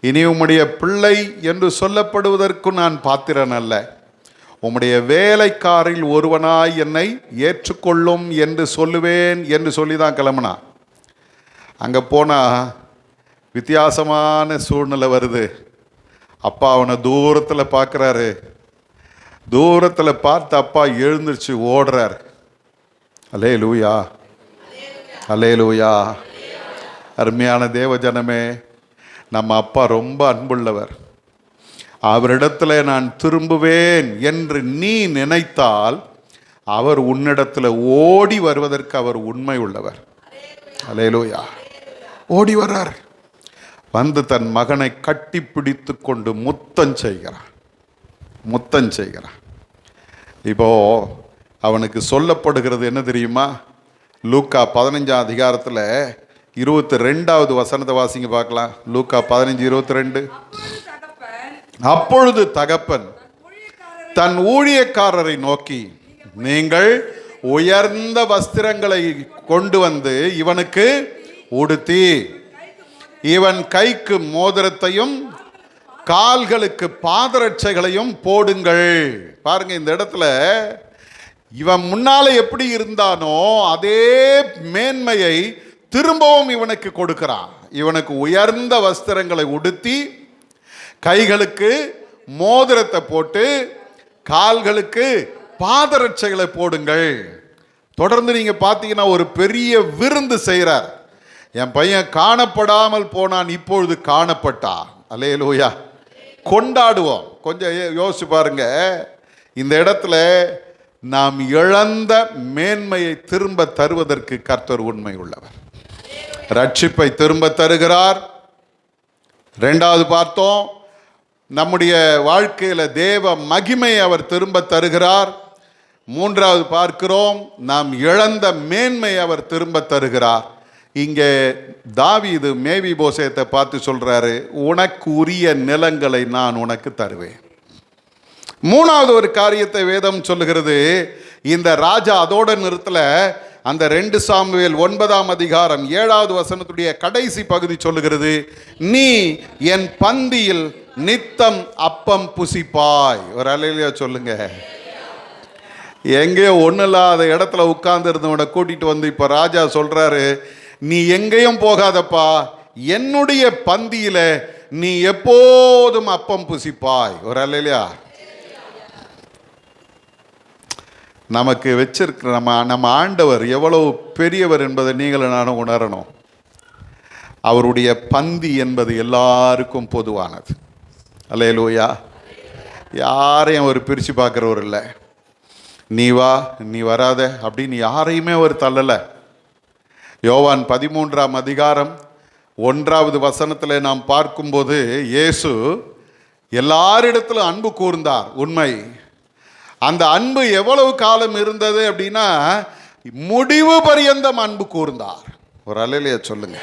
Speaker 1: இனி உம்முடைய பிள்ளை என்று சொல்லப்படுவதற்கு நான் பாத்திரன் அல்ல. உம்முடைய வேலைக்காரில் ஒருவனாய் என்னை ஏற்றுக்கொள்ளும் என்று சொல்லுவேன் என்று சொல்லி தான் கிளம்புனான். அங்கே போனால் வித்தியாசமான சூழ்நிலை வருது. அப்பா அவனை தூரத்தில் பார்க்குறாரு. தூரத்தில் பார்த்து அப்பா எழுந்திருச்சு ஓடுறார். அல்லேலூயா, அல்லேலூயா. அருமையான தேவ ஜனமே, நம்ம அப்பா ரொம்ப அன்புள்ளவர். அவரிடத்துல நான் திரும்புவேன் என்று நீ நினைத்தால் அவர் உன்னிடத்தில் ஓடி வருவதற்கு அவர் உண்மை உள்ளவர். அல்லேலூயா. ஓடி வர்றார். வந்து தன் மகனை கட்டி பிடித்து கொண்டு முத்தம் செய்கிறான். இப்போ அவனுக்கு சொல்லப்படுகிறது என்ன தெரியுமா? லூக்கா 15ஆம் அதிகாரத்தில் 22வது வசனத்தை வாசிங்க பார்க்கலாம். லூக்கா 15:22. அப்பொழுது தகப்பன் தன் ஊழியக்காரரை நோக்கி, நீங்கள் உயர்ந்த வஸ்திரங்களை கொண்டு வந்து இவனுக்கு உடுத்தி இவன் கைக்கு மோதிரத்தையும் கால்களுக்கு பாதரட்சைகளையும் போடுங்கள். பாருங்க, இந்த இடத்துல இவன் முன்னால எப்படி இருந்தானோ அதே மேன்மையை திரும்பவும் இவனுக்கு கொடுக்கிறான். இவனுக்கு உயர்ந்த வஸ்திரங்களை உடுத்தி கைகளுக்கு மோதிரத்தை போட்டு கால்களுக்கு பாதரட்சைகளை போடுங்கள். தொடர்ந்து நீங்க பார்த்தீங்கன்னா ஒரு பெரிய விருந்து செய்கிறார். என் பையன் காணப்படாமல் போனான், இப்பொழுது காணப்பட்டான். அல்லேலூயா. கொண்டாடுவோம். கொஞ்சம் யோசிச்சு பாருங்க, இந்த இடத்துல நாம் இழந்த மேன்மையை திரும்ப தருவதற்கு கர்த்தர் உண்மை உள்ளவர். ரட்சிப்பை திரும்ப தருகிறார். இரண்டாவது பார்த்தோம், நம்முடைய வாழ்க்கையில தேவ மகிமை அவர் திரும்ப தருகிறார். மூன்றாவது பார்க்கிறோம், நாம் இழந்த மேன்மை அவர் திரும்ப தருகிறார். இங்கே தாவீது மேவிபோசேத்தை பார்த்து சொல்றாரு, உனக்கு உரிய நிலங்களை நான் உனக்கு தருவேன். மூணாவது ஒரு காரியத்தை வேதம் சொல்லுகிறது. இந்த ராஜா அதோட நிறுத்தல. அந்த 2 சாமுவேல் 9ஆம் அதிகாரம் 7வது வசனத்துடைய கடைசி பகுதி சொல்லுகிறது, நீ என் பந்தியில் நித்தம் அப்பம் புசிப்பாய். ஒரு அல்லேலூயா சொல்லுங்க. எங்கேயோ ஒன்றும் இல்லாத இடத்துல உட்கார்ந்து இருந்தவனை கூட்டிட்டு வந்து இப்போ ராஜா சொல்றாரு, நீ எங்கேயும் போகாதப்பா, என்னுடைய பந்தியில நீ எப்போதும் அப்பம் புசிப்பாய். ஒரு அல்லேலூயா. நமக்கு வச்சிருக்கிற நம்ம ஆண்டவர் எவ்வளவு பெரியவர் என்பதை நீங்களும் நானும் உணரணும். அவருடைய பந்தி என்பது எல்லாருக்கும் பொதுவானது. அல்லேலூயா. யாரையும் அவர் பிரித்து பார்க்குறவர் இல்லை. நீ வா, நீ வராத அப்படின்னு யாரையுமே அவர் தள்ளலை. யோவான் 13ஆம் அதிகாரம் 1வது வசனத்தில் நாம் பார்க்கும்போது இயேசு எல்லாரிடத்திலும் அன்பு கூர்ந்தார். உண்மை. அந்த அன்பு எவ்வளவு காலம் இருந்தது அப்படின்னா, முடிவு பரியந்தம் அன்பு கூர்ந்தார். ஒரு அல்லேலூயா சொல்லுங்க.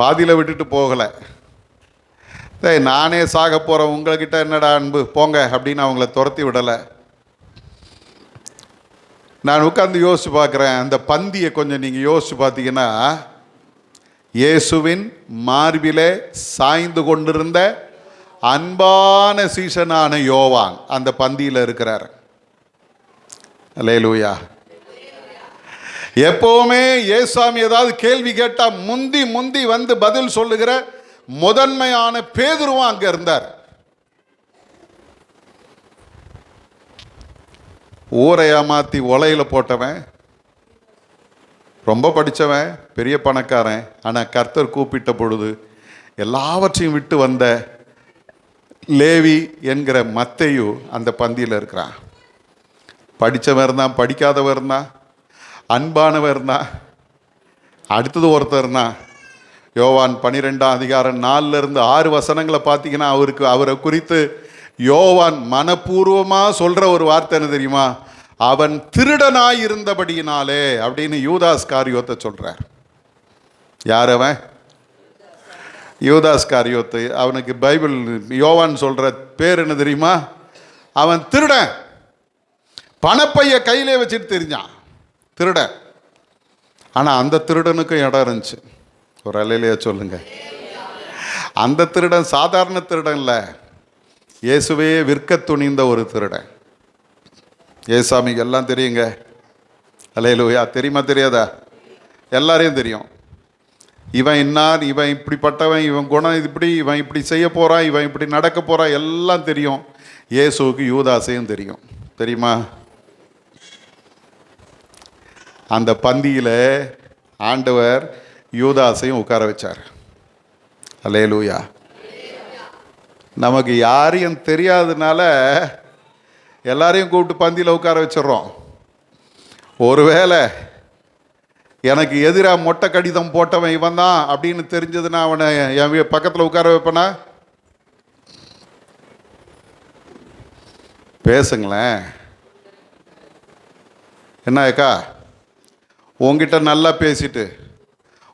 Speaker 1: பாதியில் விட்டுட்டு போகலை. நானே சாக போகிறேன், உங்கள்கிட்ட என்னடா அன்பு, போங்க அப்படின்னு அவங்கள துரத்தி விடலை. நான் உட்கார்ந்து யோசிச்சு பார்க்குறேன். அந்த பந்தியை கொஞ்சம் நீங்கள் யோசிச்சு பார்த்தீங்கன்னா, இயேசுவின் மார்பிலே சாய்ந்து கொண்டிருந்த அன்பான சீசனான யோவான் அந்த பந்தியில் இருக்கிறார். அல்லேலூயா. எப்பவுமே ஏசாமி ஏதாவது கேள்வி கேட்டா முந்தி முந்தி வந்து பதில் சொல்லுகிற முதன்மையான பேதுருவும் அங்க இருந்தார். ஊரை ஏமாத்தி ஒலையில போட்டவன், ரொம்ப படித்தவன், பெரிய பணக்காரன். ஆனால் கர்த்தர் கூப்பிட்ட பொழுது எல்லாவற்றையும் விட்டு வந்த லேவி என்கிற மத்தேயு அந்த பந்தியில் இருக்கிறான். படித்தவன் இருந்தான், படிக்காதவன் இருந்தான், அன்பானவர் இருந்தான். அடுத்தது ஒருத்தர் இருந்தான். யோவான் 12ஆம் அதிகாரம் 4-6 வசனங்களை பார்த்தீங்கன்னா அவரை குறித்து யோவான் மனப்பூர்வமாக சொல்கிற ஒரு வார்த்தை என்ன தெரியுமா? அவன் திருடனாய் இருந்தபடியினாலே அப்படின்னு யூதாஸ் காரியோத்தை சொல்கிறார். யார் அவன்? யூதாஸ் காரியோத்து. அவனுக்கு பைபிள் யோவான் சொல்கிற பேர் என்ன தெரியுமா? அவன் திருடன். பணப்பைய கையிலே வச்சுட்டு தெரிஞ்சான், திருடன். ஆனால் அந்த திருடனுக்கும் இடம் இருந்துச்சு. ஒரு அலையிலேயே சொல்லுங்க. அந்த திருடன் சாதாரண திருடன் இல்லை, இயேசுவே விற்க துணிந்த ஒரு திருடன். ஏசாமிக்கு எல்லாம் தெரியுங்க. அல்லேலூயா. தெரியுமா தெரியாதா? எல்லாரையும் தெரியும். இவன் இன்னார், இவன் இப்படிப்பட்டவன், இவன் குணம் இப்படி, இவன் இப்படி செய்ய போகிறான், இவன் இப்படி நடக்க போகிறான், எல்லாம் தெரியும். இயேசுவுக்கு யூதாசையும் தெரியும். தெரியுமா? அந்த பந்தியில் ஆண்டவர் யூதாசையும் உட்கார வச்சார். அல்லேலூயா. நமக்கு யாரையும் தெரியாததுனால எல்லாரையும் கூப்பிட்டு பந்தியில் உட்கார வச்சிடறோம். ஒருவேளை எனக்கு எதிராக மொட்டை கடிதம் போட்டவன் இவன் தான் அப்படின்னு தெரிஞ்சதுன்னா அவனை என் பக்கத்தில் உட்கார வைப்பனா? பேசுங்களேன். என்ன அக்கா, உங்ககிட்ட நல்லா பேசிட்டு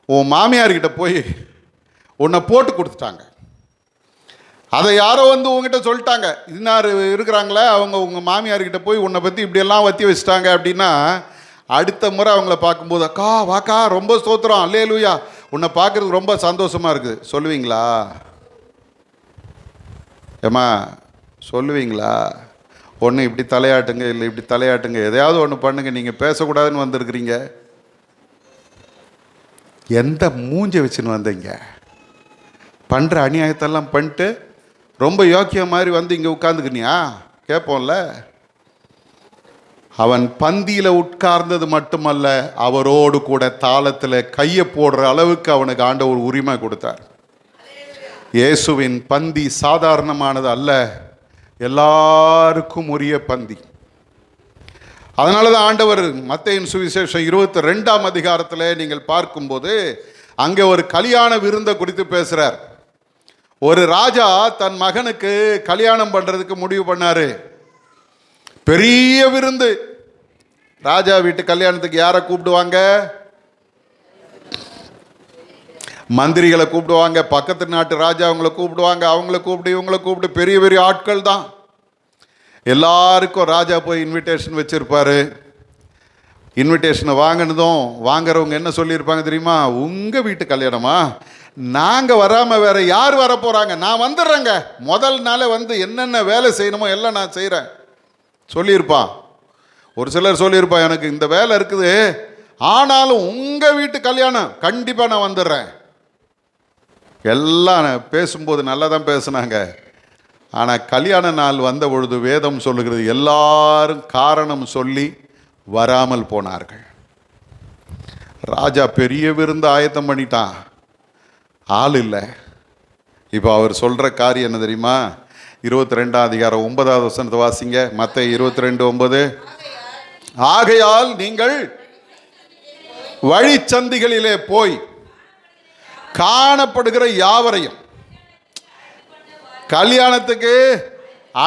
Speaker 1: உன் மாமியார்கிட்ட போய் உன்னை போட்டு கொடுத்துட்டாங்க, அதை யாரோ வந்து உங்ககிட்ட சொல்லிட்டாங்க, இன்னார் இருக்கிறாங்களே அவங்க உங்கள் மாமியார்கிட்ட போய் உன்னை பற்றி இப்படியெல்லாம் வத்தி வச்சுட்டாங்க அப்படின்னா, அடுத்த முறை அவங்கள பார்க்கும்போது அக்கா வாக்கா ரொம்ப ஸ்தோத்திரம், அல்லேலூயா, உன்னை பார்க்குறதுக்கு ரொம்ப சந்தோஷமாக இருக்குது சொல்லுவீங்களா? ஏம்மா சொல்லுவீங்களா? ஒன்று இப்படி தலையாட்டுங்க, இல்லை இப்படி தலையாட்டுங்க, எதையாவது ஒன்று பண்ணுங்க. நீங்கள் பேசக்கூடாதுன்னு வந்திருக்கிறீங்க. எந்த மூஞ்சை வச்சுன்னு வந்தீங்க? பண்ணுற அநியாயத்தெல்லாம் பண்ணிட்டு ரொம்ப யோக்கியம் மாதிரி வந்து இங்கே உட்காந்துக்கினியா கேட்போம்ல. அவன் பந்தியில் உட்கார்ந்தது மட்டுமல்ல, அவரோடு கூட தாளத்தில் கையை போடுற அளவுக்கு அவனுக்கு ஆண்டவர் உரிமை கொடுத்தார். இயேசுவின் பந்தி சாதாரணமானது அல்ல, எல்லாருக்கும் உரிய பந்தி. அதனால தான் ஆண்டவர் மத்தேயின் சுவிசேஷம் 22ஆம் அதிகாரத்தில் நீங்கள் பார்க்கும்போது அங்கே ஒரு கல்யாண விருந்தை குறித்து பேசுகிறார். ஒரு ராஜா தன் மகனுக்கு கல்யாணம் பண்ணுறதுக்கு முடிவு பண்ணார். பெரிய விருந்து. ராஜா வீட்டு கல்யாணத்துக்கு யாரை கூப்பிடுவாங்க? மந்திரிகளை கூப்பிடுவாங்க, பக்கத்து நாட்டு ராஜா அவங்கள கூப்பிடுவாங்க, அவங்கள கூப்பிட்டு இவங்களை கூப்பிட்டு பெரிய பெரிய ஆட்கள் தான். எல்லாருக்கும் ராஜா போய் இன்விடேஷன் வச்சுருப்பார். இன்விடேஷனை வாங்கினதும் வாங்குறவங்க என்ன சொல்லியிருப்பாங்க தெரியுமா? உங்கள் வீட்டு கல்யாணமா? நாங்கள் வராமல் வேற யார் வர போகிறாங்க? நான் வந்துடுறேங்க, முதல் நாளே வந்து என்னென்ன வேலை செய்யணுமோ எல்லாம் நான் செய்கிறேன் சொல்லியிருப்பான். ஒரு சிலர் சொல்லியிருப்பான், எனக்கு இந்த வேலை இருக்குது, ஆனாலும் உங்கள் வீட்டு கல்யாணம் கண்டிப்பாக நான் வந்துடுறேன். எல்லாம் பேசும்போது நல்லா தான் பேசுனாங்க. ஆனால் கல்யாண நாள் வந்த பொழுது வேதம் சொல்லுகிறது எல்லாரும் காரணம் சொல்லி வராமல் போனார்கள். ராஜா பெரிய விருந்து ஆயத்தம் பண்ணிட்டான், ஆள் இல்லை. இப்போ அவர் சொல்கிற காரியம் என்ன தெரியுமா? 22ஆம் அதிகாரம் 9வது வசனத்தை வாசிங்க. மத்தேயு 22:9. ஆகையால் நீங்கள் வழிச்சந்திகளிலே போய் காணப்படுகிற யாவரையும் கல்யாணத்துக்கு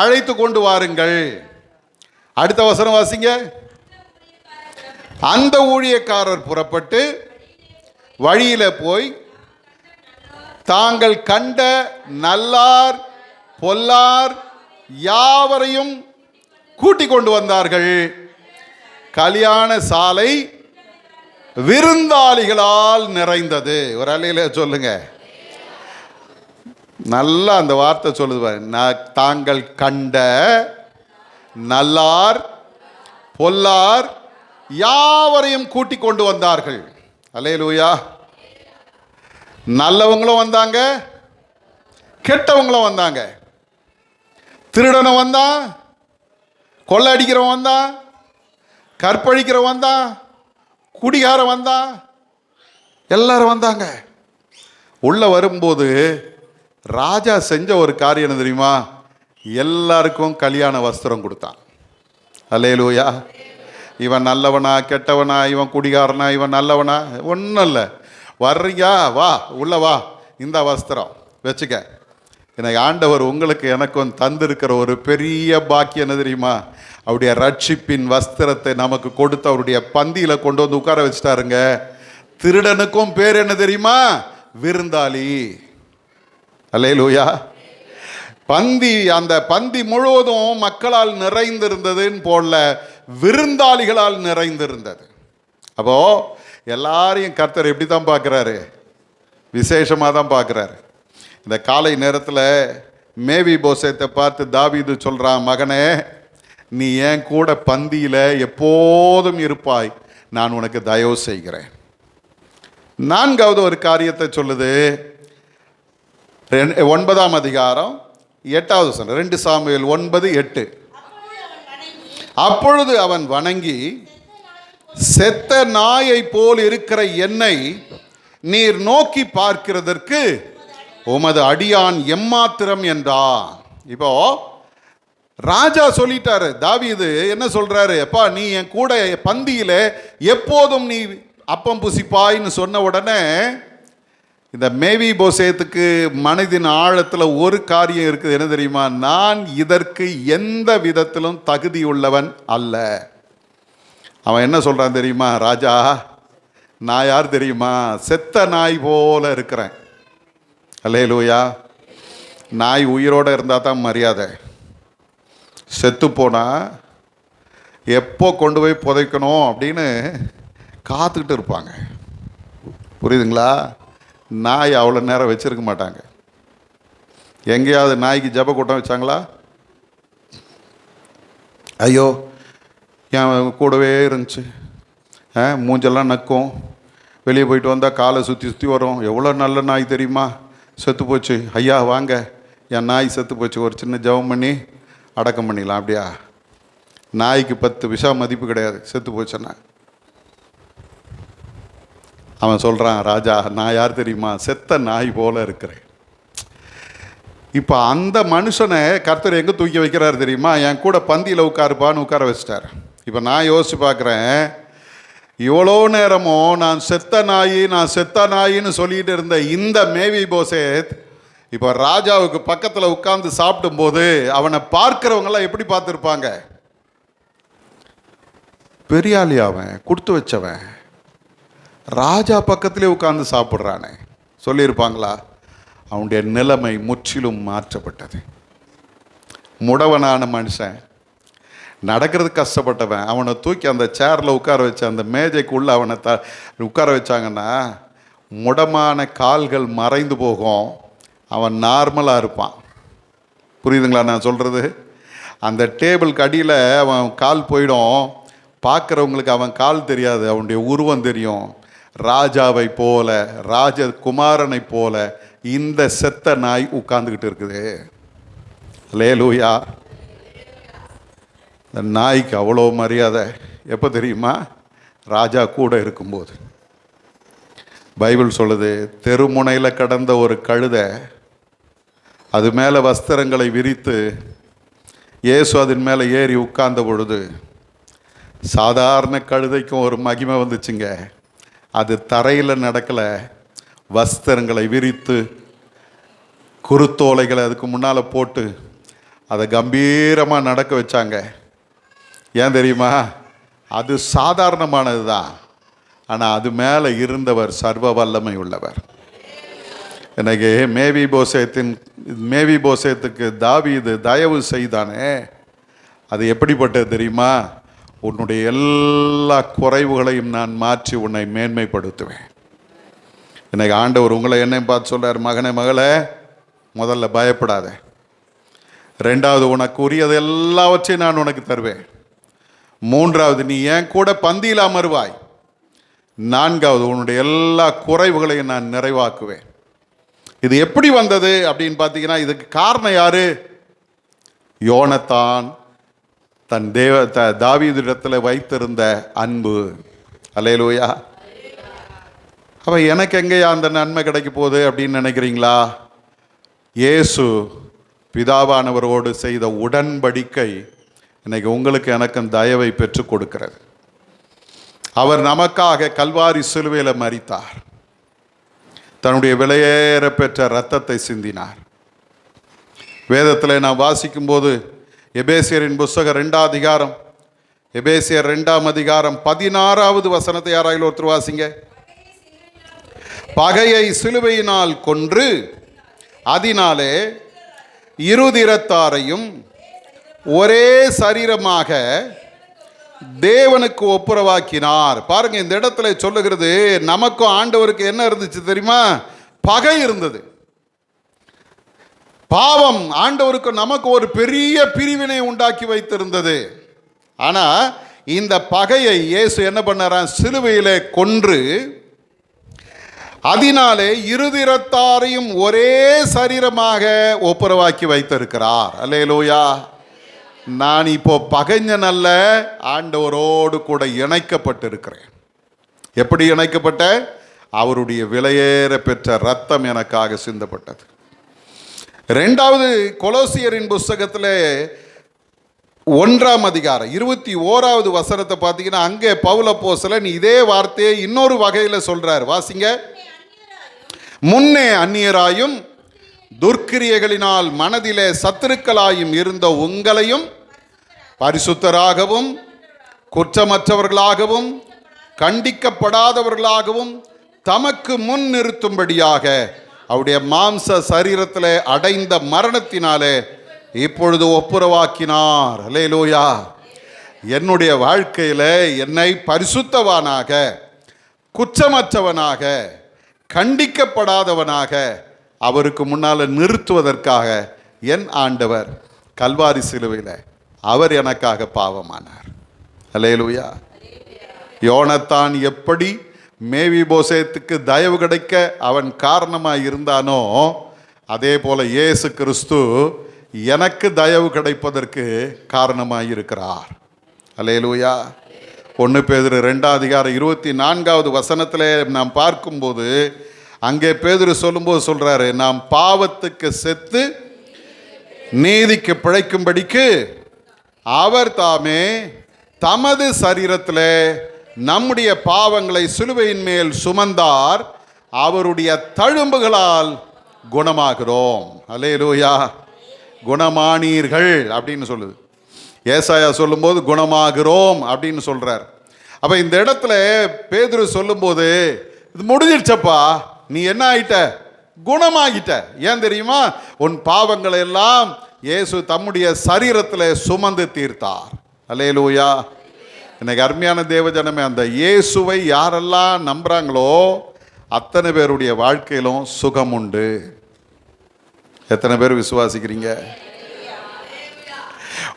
Speaker 1: அழைத்து கொண்டு வாருங்கள். அடுத்த வசனம் வாசிங்க. அந்த ஊழியக்காரர் புறப்பட்டு வழியில போய் தாங்கள் கண்ட நல்லார் பொல்லார் யாவரையும் கூட்டிக் கொண்டு வந்தார்கள். கல்யாண சாலை விருந்தாளிகளால் நிறைந்தது. ஒரு அலையில சொல்லுங்க. நல்லா அந்த வார்த்தை சொல்லுது. தாங்கள் கண்ட நல்லார் பொல்லார் யாவரையும் கூட்டிக் கொண்டு வந்தார்கள். அல்லேலூயா. நல்லவங்களும் வந்தாங்க, கெட்டவங்களும் வந்தாங்க. திருடனும் வந்தான், கொள்ளை அடிக்கிறவன் வந்தான், கற்பழிக்கிறவன் வந்தான், குடிகாரன் வந்தான், எல்லாரும் வந்தாங்க. உள்ள வரும்போது ராஜா செஞ்ச ஒரு காரியம் என்ன தெரியுமா? எல்லாருக்கும் கல்யாண வஸ்திரம் கொடுத்தான். அல்லேலூயா. இவன் நல்லவனா கெட்டவனா, இவன் குடிகாரனா இவன் நல்லவனா ஒன்றும் இல்லை. வர்றியா, வா உள்ள வா, இந்த வஸ்திரம் வச்சுக்க. எனக்கு ஆண்டவர் உங்களுக்கு எனக்கும் தந்திருக்கிற ஒரு பெரிய பாக்கியம் என்ன தெரியுமா? அவருடைய ரட்சிப்பின் வஸ்திரத்தை நமக்கு கொடுத்து அவருடைய பந்தியில் கொண்டு வந்து உட்கார வச்சுட்டாருங்க. திருடனுக்கும் பேர் என்ன தெரியுமா? விருந்தாளி. அல்லேலூயா. பந்தி, அந்த பந்தி முழுவதும் மக்களால் நிறைந்திருந்ததுன்னு போல விருந்தாளிகளால் நிறைந்திருந்தது. அப்போ எல்லாரையும் கர்த்தர் எப்படி தான் பார்க்குறாரு? விசேஷமாக தான் பார்க்குறாரு. இந்த காலை நேரத்தில் மேவி போசேத்தை பார்த்து தாவீது சொல்கிறான், மகனே நீ என் கூட பந்தியில் எப்போதும் இருப்பாய், நான் உனக்கு தயவு செய்கிறேன். 4வது ஒரு காரியத்தை சொல்லுது. 9ஆம் அதிகாரம் 8வது வசனம், 2 சாமுவேல் 9:8. அப்பொழுது அவன் வணங்கி, செத்த நாயை போல் இருக்கிற என்னை நீர் நோக்கி பார்க்கிறதற்கு உமது அடியான் எம்மாத்திரம் என்றான். இப்போ ராஜா சொல்லிட்டாரு. தாவீது என்ன சொல்றாரு? அப்பா நீ என் கூட பந்தியில எப்போதும் நீ அப்பம் புசிப்பாய்ன்னு சொன்ன உடனே இந்த மேவி போசேத்துக்கு மனதின் ஆழத்தில் ஒரு காரியம் இருக்குது. என்ன தெரியுமா? நான் இதற்கு எந்த விதத்திலும் தகுதியுள்ளவன் அல்ல. அவன் என்ன சொல்கிறான் தெரியுமா? ராஜா நான் யார் தெரியுமா? செத்த நாய் போல இருக்கிறேன். அல்லேலூயா. நாய் உயிரோடு இருந்தால் தான் மரியாதை. செத்து போனால் எப்போ கொண்டு போய் புதைக்கணும் அப்படின்னு காத்துக்கிட்டு இருப்பாங்க. புரியுதுங்களா? நாய் அவ்வளோ நேரம் வச்சுருக்க மாட்டாங்க. எங்கேயாவது நாய்க்கு ஜப கூட்டம் வச்சாங்களா? ஐயோ என் கூடவே இருந்துச்சு, மூஞ்செல்லாம் நக்கும், வெளியே போயிட்டு வந்தால் காலை சுற்றி சுற்றி வரும், எவ்வளோ நல்ல நாய் தெரியுமா, செத்து போச்சு, ஐயா வாங்க என் நாய் செத்து போச்சு, ஒரு சின்ன ஜபம் பண்ணி அடக்கம் பண்ணிடலாம். அப்படியா? நாய்க்கு 10 பைசா மதிப்பு கிடையாது செத்து போச்சுன்னா. அவன் சொல்கிறான், ராஜா நான் யார் தெரியுமா? செத்த நாய் போல இருக்கிறேன். இப்போ அந்த மனுஷனை கர்த்தர் எங்கே தூக்கி வைக்கிறார் தெரியுமா? என் கூட பந்தியில் உட்காருப்பான்னு உட்கார வச்சிட்டார். இப்போ நான் யோசிச்சு பார்க்குறேன், இவ்வளோ நேரமும் நான் செத்த நாயின்னு சொல்லிட்டு இருந்த இந்த மேவி போசேத் இப்போ ராஜாவுக்கு பக்கத்தில் உட்கார்ந்து சாப்பிடும்போது அவனை பார்க்கிறவங்களாம் எப்படி பார்த்துருப்பாங்க? பெரியாளி, அவன் கொடுத்து வச்சவன், ராஜா பக்கத்திலே உட்கார்ந்து சாப்பிட்றானே சொல்லியிருப்பாங்களா? அவனுடைய நிலைமை முற்றிலும் மாற்றப்பட்டது. முடவனான மனுஷன், நடக்கிறது கஷ்டப்பட்டவன், அவனை தூக்கி அந்த சேரில் உட்கார வச்சு அந்த மேஜைக்குள்ளே அவனை உட்கார வச்சாங்கன்னா முடமான கால்கள் மறைந்து போகும், அவன் நார்மலாக இருப்பான். புரியுதுங்களா நான் சொல்கிறது? அந்த டேபிளுக்கு அடியில் அவன் கால் போயிடும், பார்க்குறவங்களுக்கு அவன் கால் தெரியாது, அவனுடைய உருவம் தெரியும். ராஜாவை போல, ராஜகுமாரனை போல இந்த செத்த நாய் உட்கார்ந்துக்கிட்டு இருக்குது. அல்லேலூயா. இந்த நாய்க்கு அவ்வளோ மரியாதை. எப்போ தெரியுமா? ராஜா கூட இருக்கும்போது. பைபிள் சொல்லுது, தெருமுனையில் கடந்த ஒரு கழுதை, அது மேலே வஸ்திரங்களை விரித்து இயேசு அதன் மேலே ஏறி உட்கார்ந்த பொழுது சாதாரண கழுதைக்கும் ஒரு மகிமை வந்துச்சுங்க. அது தரையில் நடக்கலை, வஸ்திரங்களை விரித்து குருத்தோலைகளை அதுக்கு முன்னால் போட்டு அதை கம்பீரமாக நடக்க வச்சாங்க. ஏன் தெரியுமா? அது சாதாரணமானது தான், ஆனால் அது மேலே இருந்தவர் சர்வ வல்லமை உள்ளவர். எனக்கு மேவி போசேத்துக்கு தாவீது தயவு செய்தானே, அது எப்படிப்பட்டது தெரியுமா? உன்னுடைய எல்லா குறைவுகளையும் நான் மாற்றி உன்னை மேன்மைப்படுத்துவேன். இன்னைக்கு ஆண்டவர் உங்களை என்னையும் பார்த்து சொல்றார், மகனே மகளே, முதல்ல பயப்படாத. ரெண்டாவது, உனக்கு உரியது எல்லாவற்றையும் நான் உனக்கு தருவேன். மூன்றாவது, நீ என் கூட பந்தியில் அமர்வாய். நான்காவது, உன்னுடைய எல்லா குறைவுகளையும் நான் நிறைவாக்குவேன். இது எப்படி வந்தது அப்படின்னு பார்த்தீங்கன்னா, இதுக்கு காரணம் யாரு? யோனத்தான் தன் தாவீதிடத்தில் வைத்திருந்த அன்பு. அல்லேலூயா. அப்போ எனக்கு எங்கேயா அந்த நன்மை கிடைக்க போகுது அப்படின்னு நினைக்கிறீங்களா? இயேசு பிதாவானவரோடு செய்த உடன்படிக்கை இன்னைக்கு உங்களுக்கு எனக்கும் தயவை பெற்றுக் கொடுக்கிறது. அவர் நமக்காக கல்வாரி சிலுவையில் மரித்தார். தன்னுடைய விலையேற பெற்ற இரத்தத்தை சிந்தினார். வேதத்தில் நான் வாசிக்கும்போது எபேசியரின் புஸ்தகம் 2ஆம் அதிகாரம், எபேசியர் 2ஆம் அதிகாரம் 16வது வசனத்தை யாராயில் ஒருத்தர் வாசிங்க. பகையை சிலுவையினால் கொன்று அதனாலே இருதிரத்தாரையும் ஒரே சரீரமாக தேவனுக்கு ஒப்புரவாக்கினார். பாருங்க, இந்த இடத்துல சொல்லுகிறது, நமக்கும் ஆண்டவருக்கு என்ன இருந்துச்சு தெரியுமா? பகை இருந்தது. பாவம் ஆண்டவருக்கு நமக்கு ஒரு பெரிய பிரிவினை உண்டாக்கி வைத்திருந்தது. ஆனா இந்த பகையை இயேசு என்ன பண்ணாராம்? சிலுவையிலே கொன்று அதனாலே இருதிரத்தாரையும் ஒரே சரீரமாக ஒப்புரவாக்கி வைத்திருக்கிறார். அல்லேலூயா. நான் இப்போ பகைஞன் அல்ல, ஆண்டவரோடு கூட இணைக்கப்பட்டிருக்கிறேன். எப்படி இணைக்கப்பட்ட? அவருடைய விலையேற பெற்ற இரத்தம் எனக்காக சிந்தப்பட்டது. ரெண்டாவது, கொலோசியரின் புஸ்தகத்தில் 1ஆம் அதிகாரம் 21வது வசனத்தை பார்த்தீங்கன்னா, அங்கே பவுல் அப்போஸ்தலன் இதே வார்த்தையை இன்னொரு வகையில் சொல்றார். வாசிங்க. முன்னே அந்நியராயும் துர்க்கிரியைகளினால் மனதிலே சத்துருக்களாயும் இருந்த உங்களையும் பரிசுத்தராகவும் குற்றமற்றவர்களாகவும் கண்டிக்கப்படாதவர்களாகவும் தமக்கு முன் நிறுத்தும்படியாக அவருடைய மாம்ச சரீரத்திலே அடைந்த மரணத்தினாலே இப்பொழுது ஒப்புரவாக்கினார். அல்லேலூயா. என்னுடைய வாழ்க்கையில் என்னை பரிசுத்தவானாக, குற்றமற்றவனாக, கண்டிக்கப்படாதவனாக அவருக்கு முன்னால் நிறுத்துவதற்காக என் ஆண்டவர் கல்வாரி சிலுவையில் அவர் எனக்காக பாவமானார். அல்லேலூயா. யோனத்தான் எப்படி மேவிபோசேத்துக்கு தயவு கிடைக்க அவன் காரணமாக இருந்தானோ, அதே போல இயேசு கிறிஸ்து எனக்கு தயவு கிடைப்பதற்கு காரணமாக இருக்கிறார். அல்லேலூயா. 1 பேதுரு 2ஆம் அதிகாரம் 24வது வசனத்தில் நாம் பார்க்கும்போது, அங்கே பேதுரு சொல்லும்போது சொல்றாரு, நாம் பாவத்துக்கு செத்து நீதிக்கு பிழைக்கும்படிக்கு அவர் தாமே தமது சரீரத்தில் நம்முடைய பாவங்களை சிலுவையின் மேல் சுமந்தார், அவருடைய தழும்புகளால் குணமாகிறோம். அல்லேலூயா. குணமானீர்கள் அப்படின்னு சொல்லுது. ஏசாயா சொல்லும்போது குணமாகிறோம் அப்படின்னு சொல்றார். அப்ப இந்த இடத்துல பேதுரு சொல்லும்போது, இது முடிஞ்சிடுச்சப்பா, நீ என்ன ஆயிட்ட? குணமாகிட்ட. ஏன் தெரியுமா? உன் பாவங்களை எல்லாம் இயேசு தம்முடைய சரீரத்தில் சுமந்து தீர்த்தார். அல்லேலூயா. இன்னைக்கு அருமையான தேவஜனமே, அந்த இயேசுவை யாரெல்லாம் நம்புறாங்களோ அத்தனை பேருடைய வாழ்க்கையிலும் சுகம் உண்டு. எத்தனை பேர் விசுவாசிக்கிறீங்க?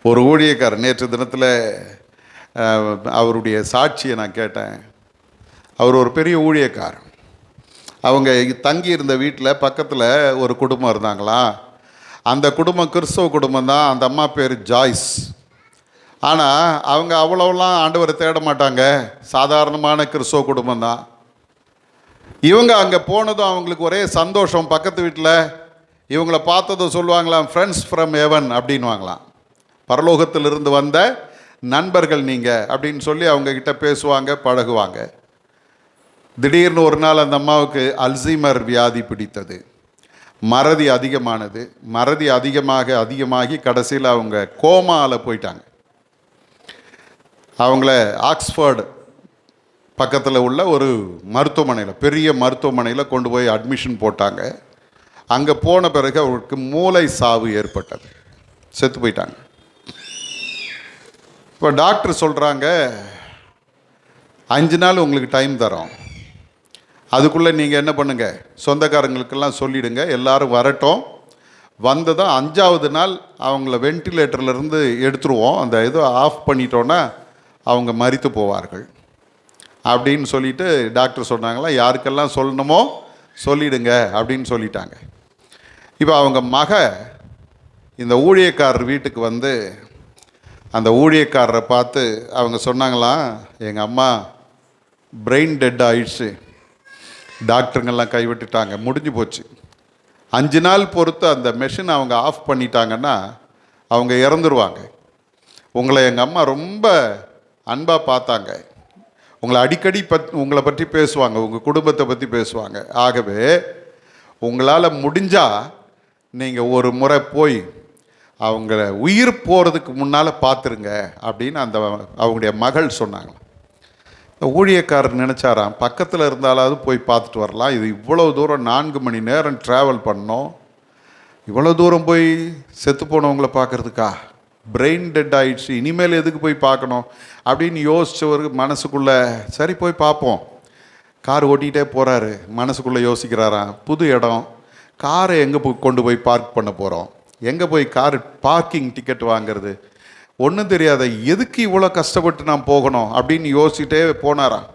Speaker 1: ஒரு ஊழியக்காரர் நேற்று தினத்தில் அவருடைய சாட்சியை நான் கேட்டேன். அவர் ஒரு பெரிய ஊழியக்காரர். அவங்க தங்கி இருந்த வீட்டில் பக்கத்தில் ஒரு குடும்பம் இருந்தாங்களாம். அந்த குடும்பம் கிறிஸ்தவ குடும்பம் தான். அந்த அம்மா பேர் ஜாய்ஸ். ஆனால் அவங்க அவ்வளோலாம் ஆண்டவரை தேட மாட்டாங்க, சாதாரணமான கிறிஸ்தவ குடும்பம் தான். இவங்க அங்கே போனதும் அவங்களுக்கு ஒரே சந்தோஷம். பக்கத்து வீட்டில் இவங்கள பார்த்ததும் சொல்லுவாங்களாம், ஃப்ரெண்ட்ஸ் ஃப்ரம் ஹெவன் அப்படின்வாங்களாம். பரலோகத்திலிருந்து வந்த நண்பர்கள் நீங்கள் அப்படின்னு சொல்லி அவங்கக்கிட்ட பேசுவாங்க, பழகுவாங்க. திடீர்னு ஒரு நாள் அந்த அம்மாவுக்கு அல்சைமர் வியாதி பிடித்தது. மறதி அதிகமானது. மறதி அதிகமாகி கடைசியில் அவங்க கோமாவில் போயிட்டாங்க. அவங்கள ஆக்ஸ்ஃபோர்டு பக்கத்தில் உள்ள ஒரு மருத்துவமனையில், பெரிய மருத்துவமனையில் கொண்டு போய் அட்மிஷன் போட்டாங்க. அங்கே போன பிறகு அவருக்கு மூளை சாவு ஏற்பட்டது. செத்து போயிட்டாங்க. இப்போ டாக்டர் சொல்கிறாங்க 5 நாள் உங்களுக்கு டைம் தரோம், அதுக்குள்ளே நீங்கள் என்ன பண்ணுங்கள், சொந்தக்காரங்களுக்கெல்லாம் சொல்லிவிடுங்க, எல்லோரும் வரட்டும், வந்ததும் 5ஆவது நாள் அவங்கள வென்டிலேட்டர்லேருந்து எடுத்துருவோம், அந்த இதை ஆஃப் பண்ணிட்டோன்னா அவங்க மரித்து போவார்கள் அப்படின்னு சொல்லிட்டு டாக்டர் சொன்னாங்களா. யாருக்கெல்லாம் சொல்லணுமோ சொல்லிடுங்க அப்படின்னு சொல்லிட்டாங்க. இப்போ அவங்க இந்த ஊழியக்காரர் வீட்டுக்கு வந்து அந்த ஊழியக்காரரை பார்த்து அவங்க சொன்னாங்களாம், எங்கள் அம்மா பிரெயின் டெட் ஆயிடுச்சு, டாக்டருங்கெல்லாம் கைவிட்டுட்டாங்க, முடிஞ்சு போச்சு. 5 நாள் பொறுத்து அந்த மெஷின் அவங்க ஆஃப் பண்ணிட்டாங்கன்னா அவங்க இறந்துருவாங்க. உங்களை எங்கள் அம்மா ரொம்ப அன்பாக பார்த்தாங்க, உங்களை அடிக்கடி உங்களை பற்றி பேசுவாங்க, உங்கள் குடும்பத்தை பற்றி பேசுவாங்க. ஆகவே உங்களால் முடிஞ்சால் நீங்கள் ஒரு முறை போய் அவங்கள உயிர் போகிறதுக்கு முன்னால் பார்த்துருங்க அப்படின்னு அவங்களுடைய மகள் சொன்னாங்க. ஊழியக்காரர் நினச்சாராம், பக்கத்தில் இருந்தாலாவது போய் பார்த்துட்டு வரலாம், இது இவ்வளோ தூரம் 4 மணி நேரம் ட்ராவல் பண்ணோம், இவ்வளோ தூரம் போய் செத்து போனவங்கள பார்க்குறதுக்கா, பிரெயின் டெட் ஆகிடுச்சு, இனிமேல் எதுக்கு போய் பார்க்கணும் அப்படின்னு யோசித்தவர் மனசுக்குள்ளே சரி போய் பார்ப்போம். கார் ஓட்டிகிட்டே போகிறாரு, மனசுக்குள்ளே யோசிக்கிறாராம், புது இடம், காரை எங்கே கொண்டு போய் பார்க் பண்ண போகிறோம், எங்கே போய் கார் பார்க்கிங் டிக்கெட் வாங்கிறது, ஒன்றும் தெரியாத, எதுக்கு இவ்வளோ கஷ்டப்பட்டு நான் போகணும் அப்படின்னு யோசிச்சுட்டே போனாராம்.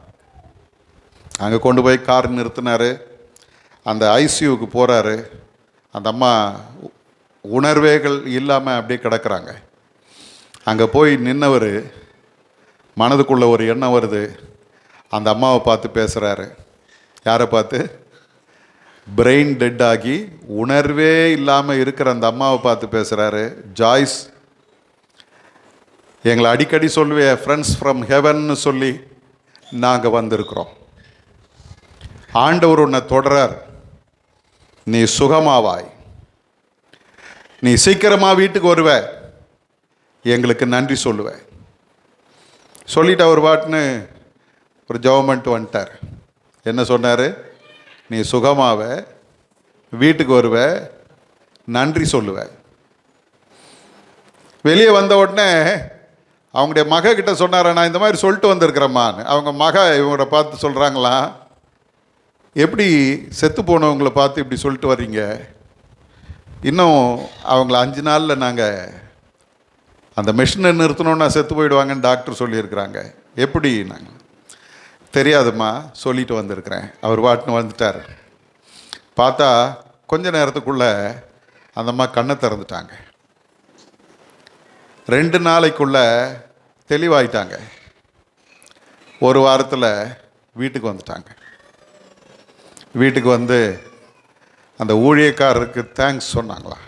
Speaker 1: அங்கே கொண்டு போய் கார் நிறுத்தினார், அந்த ஐசியூவுக்கு போகிறாரு. அந்த அம்மா உணர்வேகள் இல்லாமல் அப்படியே கிடக்கிறாங்க. அங்கே போய் நின்னவர் மனதுக்குள்ளே ஒரு எண்ணம் வருது, அந்த அம்மாவை பார்த்து பேசுகிறாரு. யாரை பார்த்து? பிரெயின் டெட் ஆகி உணர்வே இல்லாமல் இருக்கிற அந்த அம்மாவை பார்த்து பேசுகிறாரு. ஜாய்ஸ், எங்களை அடிக்கடி சொல்லுவேன் ஃப்ரெண்ட்ஸ் ஃப்ரம் ஹெவன்னு சொல்லி நாங்கள் வந்திருக்கிறோம். ஆண்டவர் உன்னை தொடரார், நீ சுகமாவாய், நீ சீக்கிரமாக வீட்டுக்கு வருவ, எங்களுக்கு நன்றி சொல்லுவ சொல்லிட்டு அவர் பாட்டுன்னு ஒரு ஜெபம் வந்துட்டார். என்ன சொன்னார்? நீ சுகமாவ, வீட்டுக்கு வருவ, நன்றி சொல்லுவ. வெளியே வந்த உடனே அவங்களுடைய மக கிட்ட சொன்னார், நான் இந்த மாதிரி சொல்லிட்டு வந்திருக்கிறேம்மான்னு. அவங்க மக இவங்கள பார்த்து சொல்கிறாங்களா, எப்படி செத்து போனவங்களை பார்த்து இப்படி சொல்லிட்டு வர்றீங்க, இன்னும் அவங்கள 5 நாளில் நாங்கள் அந்த மெஷினை நிறுத்தணுன்னா செத்து போயிடுவாங்கன்னு டாக்டர் சொல்லியிருக்கிறாங்க, எப்படி? நாங்கள் தெரியாதும்மா, சொல்லிட்டு வந்திருக்கிறேன். அவர் வாட்டுன்னு வந்துட்டார். பார்த்தா கொஞ்ச நேரத்துக்குள்ளே அந்த அம்மா கண்ணை திறந்துட்டாங்க. 2 நாளைக்குள்ளே தெளிவாயிட்டாங்க. ஒரு வாரத்தில் வீட்டுக்கு வந்துட்டாங்க. வீட்டுக்கு வந்து அந்த ஊழியக்காரருக்கு தேங்க்ஸ் சொன்னாங்களா.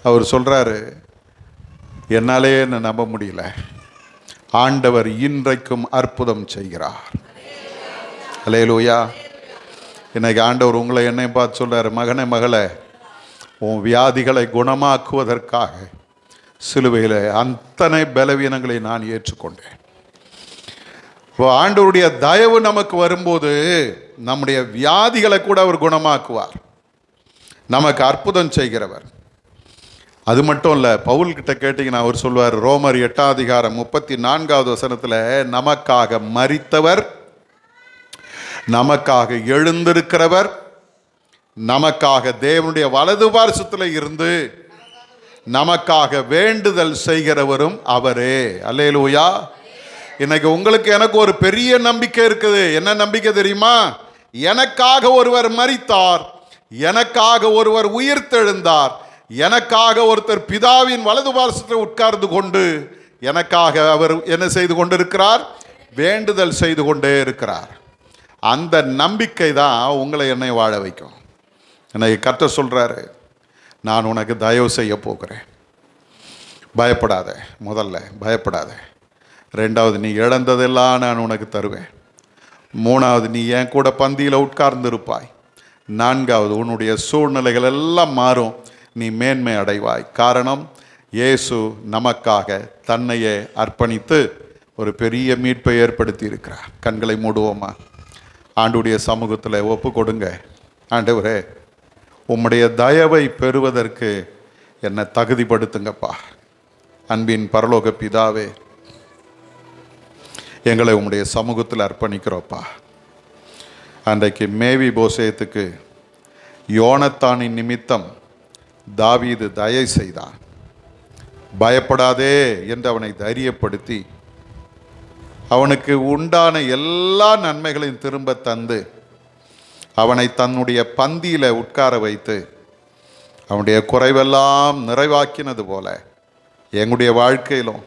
Speaker 1: அவர் சொல்கிறாரு, என்னாலே என்ன நம்ப முடியல, ஆண்டவர் இன்றைக்கும் அற்புதம் செய்கிறார். அல்லேலூயா. இன்னைக்கு ஆண்டவர் உங்களை என்னையும் பார்த்து சொல்கிறார், மகனே மகளே, உன் வியாதிகளை குணமாக்குவதற்காக சிலுவையில் அத்தனை பலவீனங்களை நான் ஏற்றுக்கொண்டேன். ஆண்டவருடைய தயவு நமக்கு வரும்போது நம்முடைய வியாதிகளை கூட அவர் குணமாக்குவார். நமக்கு அற்புதம் செய்கிறவர். அது மட்டும் இல்லை, பவுல்கிட்ட கேட்டிங்கன்னா அவர் சொல்வார், ரோமர் 8ஆம் அதிகாரம் 34வது வசனத்தில், நமக்காக மரித்தவர், நமக்காக எழுந்திருக்கிறவர், நமக்காக தேவனுடைய வலது பார்சத்தில் இருந்து நமக்காக வேண்டுதல் செய்கிறவரும் அவரே. அல்லேலூயா. இன்னைக்கு உங்களுக்கு எனக்கு ஒரு பெரிய நம்பிக்கை இருக்குது. என்ன நம்பிக்கை தெரியுமா? எனக்காக ஒருவர் மரித்தார், எனக்காக ஒருவர் உயிர்த்தெழுந்தார், எனக்காக ஒருத்தர் பிதாவின் வலது பார்சத்தில் உட்கார்ந்து கொண்டு எனக்காக அவர் என்ன செய்து கொண்டிருக்கிறார்? வேண்டுதல் செய்து கொண்டே இருக்கிறார். அந்த நம்பிக்கை தான் உங்களை என்னை வாழ வைக்கும். என்னை கர்த்தர் சொல்கிறாரு, நான் உனக்கு தயவு செய்ய போகிறேன், பயப்படாத. முதல்ல பயப்படாத. 2வது, நீ இழந்ததெல்லாம் நான் உனக்கு தருவேன். 3வது, நீ என் கூட பந்தியில் உட்கார்ந்து இருப்பாய். 4வது, உன்னுடைய சூழ்நிலைகள் எல்லாம் மாறும், நீ மேன்மை அடைவாய். காரணம், இயேசு நமக்காக தன்னையே அர்ப்பணித்து ஒரு பெரிய மீட்பை ஏற்படுத்தி இருக்கிறார். கண்களை மூடுவோமா? ஆண்டுடைய சமூகத்தில் ஒப்பு கொடுங்க. ஆண்டவரே, உம்முடைய தயவை பெறுவதற்கு என்னை தகுதிப்படுத்துங்கப்பா. அன்பின் பரலோக பிதாவே, எங்களை உம்முடைய சமூகத்தில் அர்ப்பணிக்கிறோப்பா. அன்றைக்கு மேவி போசேத்துக்கு யோனத்தானின் நிமித்தம் தாவீது தயை செய்தான். பயப்படாதே என்று அவனை தைரியப்படுத்தி அவனுக்கு உண்டான எல்லா நன்மைகளையும் திரும்ப தந்து அவனை தன்னுடைய பந்தியில் உட்கார வைத்து அவனுடைய குறைவெல்லாம் நிறைவாக்கினது போல எங்களுடைய வாழ்க்கையிலும்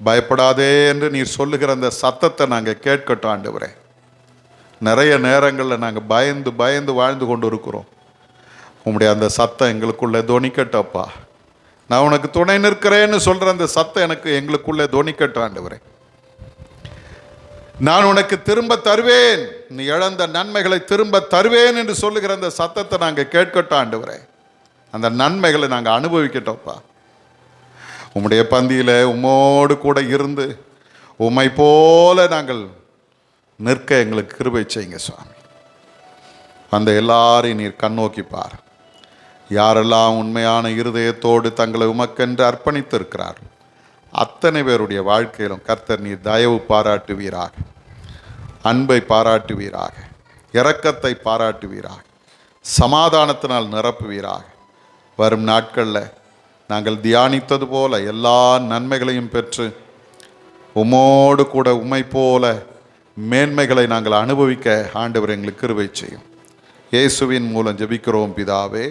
Speaker 1: பயப்படாதே என்று நீர் சொல்லுகிற அந்த சத்தத்தை நாங்கள் கேட்கட்டும் ஆண்டவரே. நிறைய நேரங்களில் நாங்கள் பயந்து பயந்து வாழ்ந்து கொண்டு இருக்கிறோம். உங்களுடைய அந்த சத்தம் எங்களுக்குள்ளே தொனிக்கட்டப்பா. நான் உனக்கு துணை நிற்கிறேன்னு சொல்கிற அந்த சத்தம் எங்களுக்குள்ளே தொனிக்கட்டும் ஆண்டவரே. நான் உனக்கு திரும்ப தருவேன், நீ இழந்த நன்மைகளை திரும்ப தருவேன் என்று சொல்லுகிற அந்த சத்தத்தை நாங்கள் கேட்கட்டும் ஆண்டவரே. அந்த நன்மைகளை நாங்கள் அனுபவிக்கட்டோப்பா. உம்முடைய பந்தியில் உம்மோடு கூட இருந்து உம்மை போல நாங்கள் நிற்க எங்களுக்கு கிருபை செய்யுங்க சுவாமி. அந்த எல்லாரையும் நீர் கண்ணோக்கி பார். யாரெல்லாம் உண்மையான இருதயத்தோடு தங்களை உமக்கென்று அர்ப்பணித்து இருக்கிறார் அத்தனை பேருடைய வாழ்க்கையிலும் கர்த்தர் நீர் தயவு பாராட்டுவீராக, அன்பை பாராட்டுவீராக, இரக்கத்தை பாராட்டுவீராக, சமாதானத்தினால் நிரப்புவீராக. வரும் நாட்களில் நாங்கள் தியானித்தது போல எல்லா நன்மைகளையும் பெற்று உம்மோடு கூட உம்மை போல மேன்மைகளை நாங்கள் அனுபவிக்க ஆண்டவர் எங்களுக்கு கிருபை செய்யும். இயேசுவின் மூலம் ஜெபிக்கிறோம் பிதாவே.